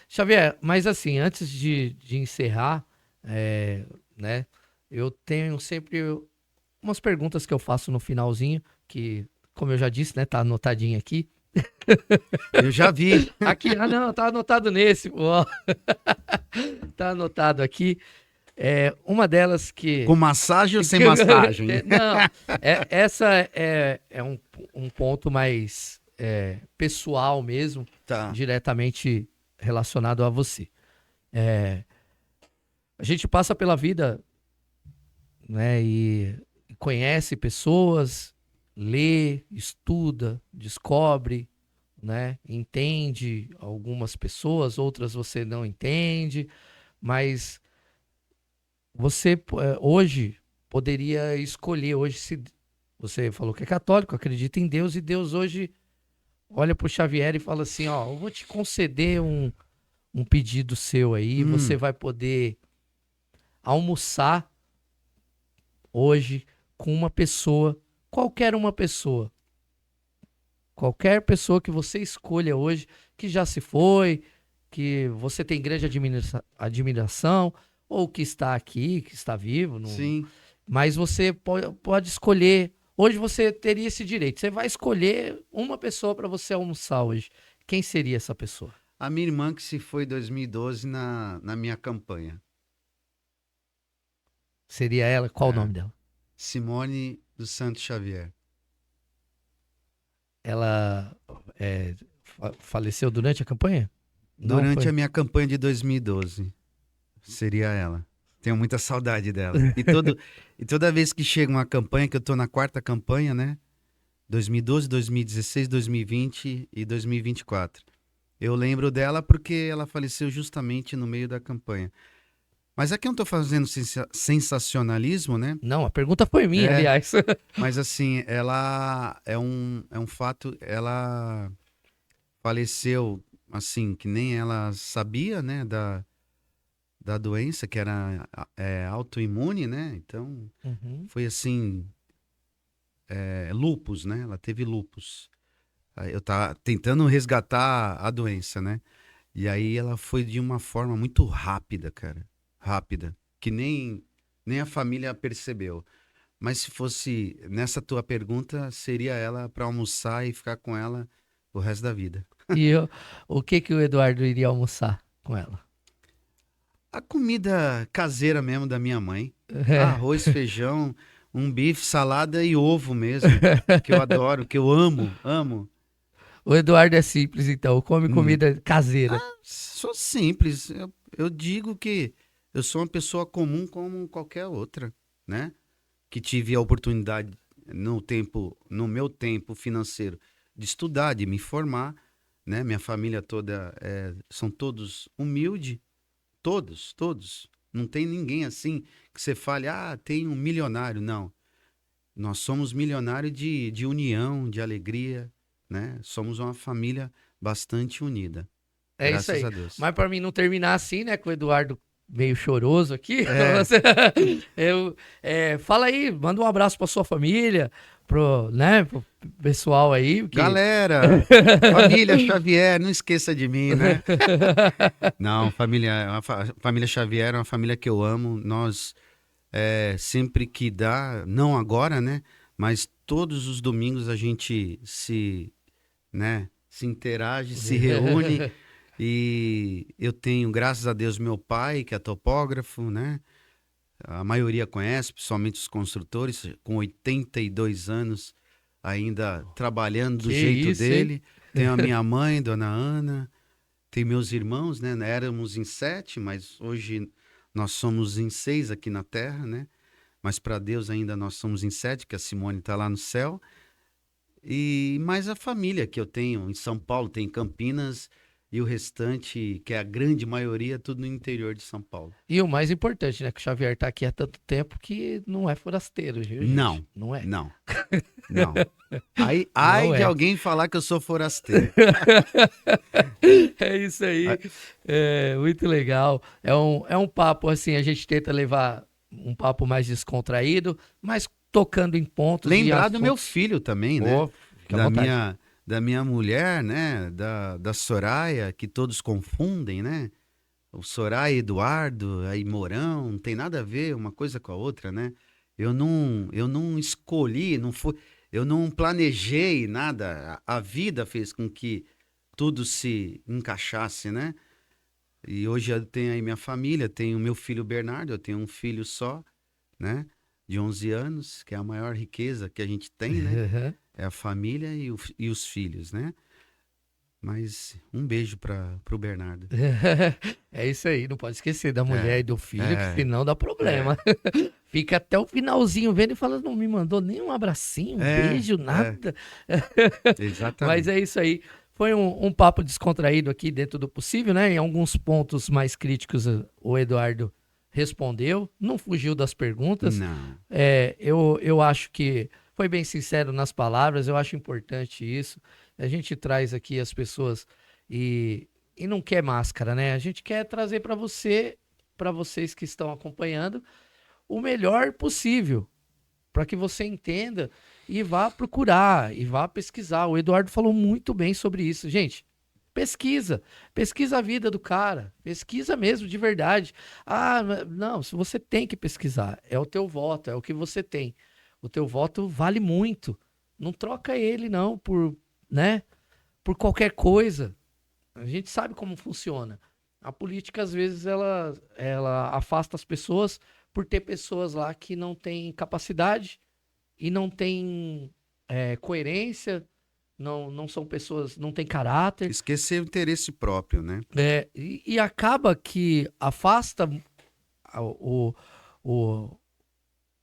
Xavier, mas assim, antes de encerrar, né, eu tenho sempre umas perguntas que eu faço no finalzinho, que, como eu já disse, né, tá anotadinho aqui. Eu já vi. Aqui, não, tá anotado nesse, pô. Tá anotado aqui. Uma delas Com que... massagem ou sem massagem? Não, essa é um ponto mais pessoal mesmo, Tá. diretamente relacionado a você. A gente passa pela vida, né, e conhece pessoas, lê, estuda, descobre, né, entende algumas pessoas, outras você não entende, mas você hoje poderia escolher, hoje se você falou que é católico, acredita em Deus, e Deus hoje olha para o Xavier e fala assim, ó, eu vou te conceder um pedido seu aí, você Hum, vai poder almoçar hoje com uma pessoa, qualquer pessoa que você escolha hoje, que já se foi, que você tem grande admiração, ou que está aqui, que está vivo, sim. mas você pode escolher. Hoje você teria esse direito. Você vai escolher uma pessoa para você almoçar hoje. Quem seria essa pessoa? A minha irmã que se foi em 2012 na minha campanha. Seria ela? Qual o É. nome dela? Simone dos Santos Xavier. Ela faleceu durante a campanha? Não Durante a foi? minha campanha de 2012. Seria ela. Tenho muita saudade dela. E toda vez que chega uma campanha, que eu tô na quarta campanha, né? 2012, 2016, 2020 e 2024. Eu lembro dela porque ela faleceu justamente no meio da campanha. Mas aqui eu não tô fazendo sensacionalismo, né? Não, a pergunta foi minha, É, aliás. mas assim, ela é um fato, ela faleceu assim, que nem ela sabia, né, da doença, que era autoimune, né? Então, Uhum. foi assim, lupus, né? Ela teve lupus. Aí eu tava tentando resgatar a doença, né? E aí ela foi de uma forma muito rápida, cara. Rápida. Que nem a família percebeu. Mas se fosse nessa tua pergunta, seria ela para almoçar e ficar com ela o resto da vida. O que o Eduardo iria almoçar com ela? A comida caseira mesmo da minha mãe. É. Arroz, feijão, um bife, salada e ovo mesmo. Que eu adoro, que eu amo, amo. O Eduardo é simples, então. Come Hum. comida caseira. Sou simples. Eu digo que eu sou uma pessoa comum como qualquer outra, né? Que tive a oportunidade no meu tempo financeiro de estudar, de me formar, né? Minha família toda são todos humildes, todos. Não tem ninguém assim que você fale, tem um milionário. Não. Nós somos milionários de união, de alegria, né? Somos uma família bastante unida. É isso Graças aí. a Deus. Mas para mim não terminar assim, né, com o Eduardo meio choroso aqui, É. fala aí, manda um abraço para sua família, pro pessoal aí. Galera, família Xavier, não esqueça de mim, né? Não, família Xavier é uma família que eu amo. Nós, sempre que dá, não agora, né? Mas todos os domingos a gente se interage, se reúne. E eu tenho, graças a Deus, meu pai, que é topógrafo, né? A maioria conhece, principalmente os construtores, com 82 anos, ainda trabalhando do jeito dele. Hein? Tenho a minha mãe, Dona Ana, tem meus irmãos, né? Éramos em 7, mas hoje nós somos em 6 aqui na Terra, né? Mas para Deus ainda nós somos em 7, que a Simone está lá no céu. E mais a família que eu tenho em São Paulo, tem em Campinas, e o restante, que é a grande maioria, tudo no interior de São Paulo. E o mais importante, né? Que o Xavier tá aqui há tanto tempo que não é forasteiro, viu, gente? Não. Não é. Não. Ai de alguém falar que eu sou forasteiro. É isso aí. É muito legal. É um papo, assim, a gente tenta levar um papo mais descontraído, mas tocando em pontos. Lembrar do meu filho também, né? Fica à vontade. Da minha mulher, né? Da Soraya, que todos confundem, né? O Soraya Eduardo, aí Mourão, não tem nada a ver uma coisa com a outra, né? Eu não escolhi, eu não planejei nada. A vida fez com que tudo se encaixasse, né? E hoje eu tenho aí minha família, tenho meu filho Bernardo, eu tenho um filho só, né? De 11 anos, que é a maior riqueza que a gente tem, né? É a família e os filhos, né? Mas um beijo para o Bernardo. É isso aí, não pode esquecer da mulher e do filho, que senão dá problema. Fica até o finalzinho vendo e fala, não me mandou nem um abracinho, um beijo, nada. Exatamente. Mas é isso aí. Foi um papo descontraído aqui dentro do possível, né? Em alguns pontos mais críticos o Eduardo respondeu, não fugiu das perguntas. Não. Eu acho que foi bem sincero nas palavras, eu acho importante isso. A gente traz aqui as pessoas e não quer máscara, né? A gente quer trazer para vocês que estão acompanhando, o melhor possível, para que você entenda e vá procurar e vá pesquisar. O Eduardo falou muito bem sobre isso. Gente, pesquisa a vida do cara, pesquisa mesmo, de verdade. Não, você tem que pesquisar, é o teu voto, é o que você tem. O teu voto vale muito. Não troca ele, não, por qualquer coisa. A gente sabe como funciona. A política, às vezes, ela afasta as pessoas por ter pessoas lá que não têm capacidade e não têm coerência, não são pessoas, não têm caráter. Esquecer o interesse próprio, né? E acaba que afasta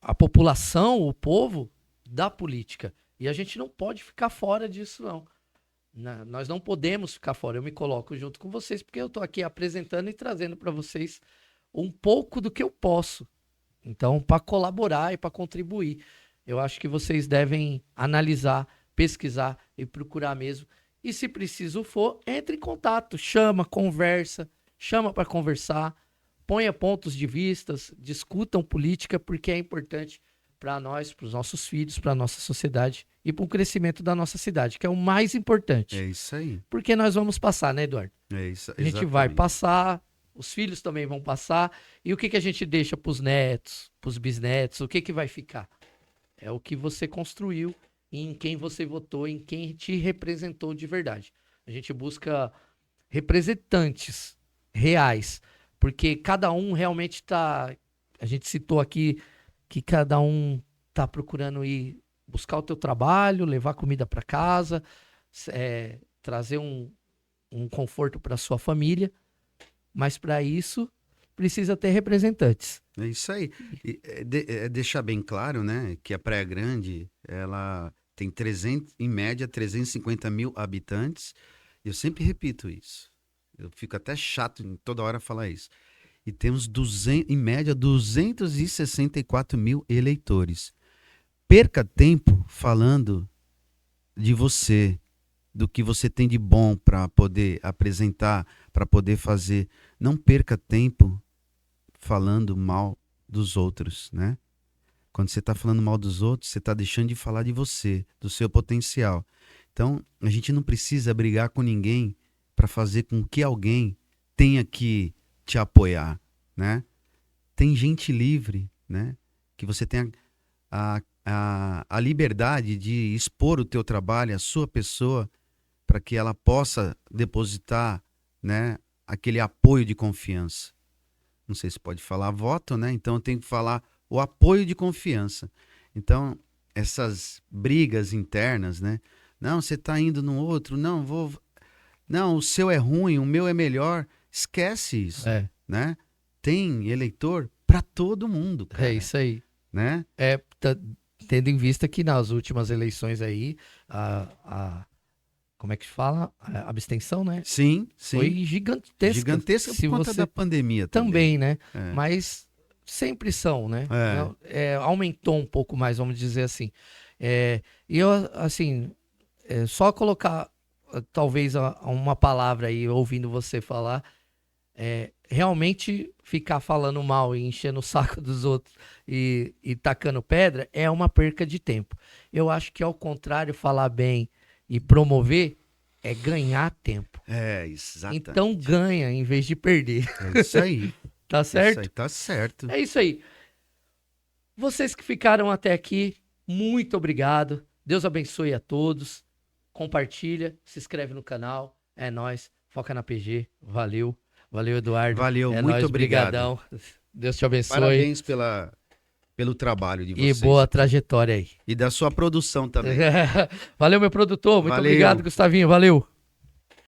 a população, o povo, da política. E a gente não pode ficar fora disso, não. Nós não podemos ficar fora. Eu me coloco junto com vocês, porque eu estou aqui apresentando e trazendo para vocês um pouco do que eu posso. Então, para colaborar e para contribuir, eu acho que vocês devem analisar, pesquisar e procurar mesmo. E se preciso for, entre em contato, chama para conversar, ponha pontos de vistas, discutam política, porque é importante para nós, para os nossos filhos, para a nossa sociedade e para o crescimento da nossa cidade, que é o mais importante. É isso aí. Porque nós vamos passar, né, Eduardo? É isso, a gente vai passar, os filhos também vão passar, e o que a gente deixa para os netos, para os bisnetos, o que vai ficar? É o que você construiu, em quem você votou, em quem te representou de verdade. A gente busca representantes reais, porque cada um realmente está... A gente citou aqui que cada um está procurando ir buscar o teu trabalho, levar comida para casa, trazer um conforto para sua família, mas para isso precisa ter representantes. É isso aí. E é deixar bem claro, né, que a Praia Grande, ela tem em média, 350 mil habitantes. Eu sempre repito isso. Eu fico até chato em toda hora falar isso. E temos, em média, 264 mil eleitores. Perca tempo falando de você, do que você tem de bom para poder apresentar, para poder fazer. Não perca tempo falando mal dos outros, né? Quando você está falando mal dos outros, você está deixando de falar de você, do seu potencial. Então, a gente não precisa brigar com ninguém para fazer com que alguém tenha que te apoiar, né? Tem gente livre, né? Que você tenha a liberdade de expor o teu trabalho, a sua pessoa, para que ela possa depositar, né, aquele apoio de confiança. Não sei se pode falar voto, né? Então eu tenho que falar o apoio de confiança. Então, essas brigas internas, né? Não, você está indo no outro, não, não, o seu é ruim, o meu é melhor. Esquece isso, né? Tem eleitor para todo mundo, cara. É isso aí. Né? Tendo em vista que nas últimas eleições aí, como é que fala? A abstenção, né? Sim. Foi gigantesca. Gigantesca por conta da pandemia também, né? Mas sempre são, né? Aumentou um pouco mais, vamos dizer assim. E eu, assim, só colocar talvez uma palavra aí, ouvindo você falar, realmente ficar falando mal e enchendo o saco dos outros e tacando pedra é uma perca de tempo. Eu acho que, ao contrário, falar bem e promover é ganhar tempo. Exatamente. Então ganha em vez de perder. É isso aí. Tá certo? Isso aí tá certo. É isso aí. Vocês que ficaram até aqui, muito obrigado. Deus abençoe a todos. Compartilha, se inscreve no canal. É nóis. Foca na PG. Valeu. Valeu, Eduardo. Valeu, muito nóis, obrigado. Brigadão. Deus te abençoe. Parabéns pelo trabalho de vocês. E boa trajetória aí. E da sua produção também. Valeu, meu produtor. Muito obrigado, Gustavinho. Valeu.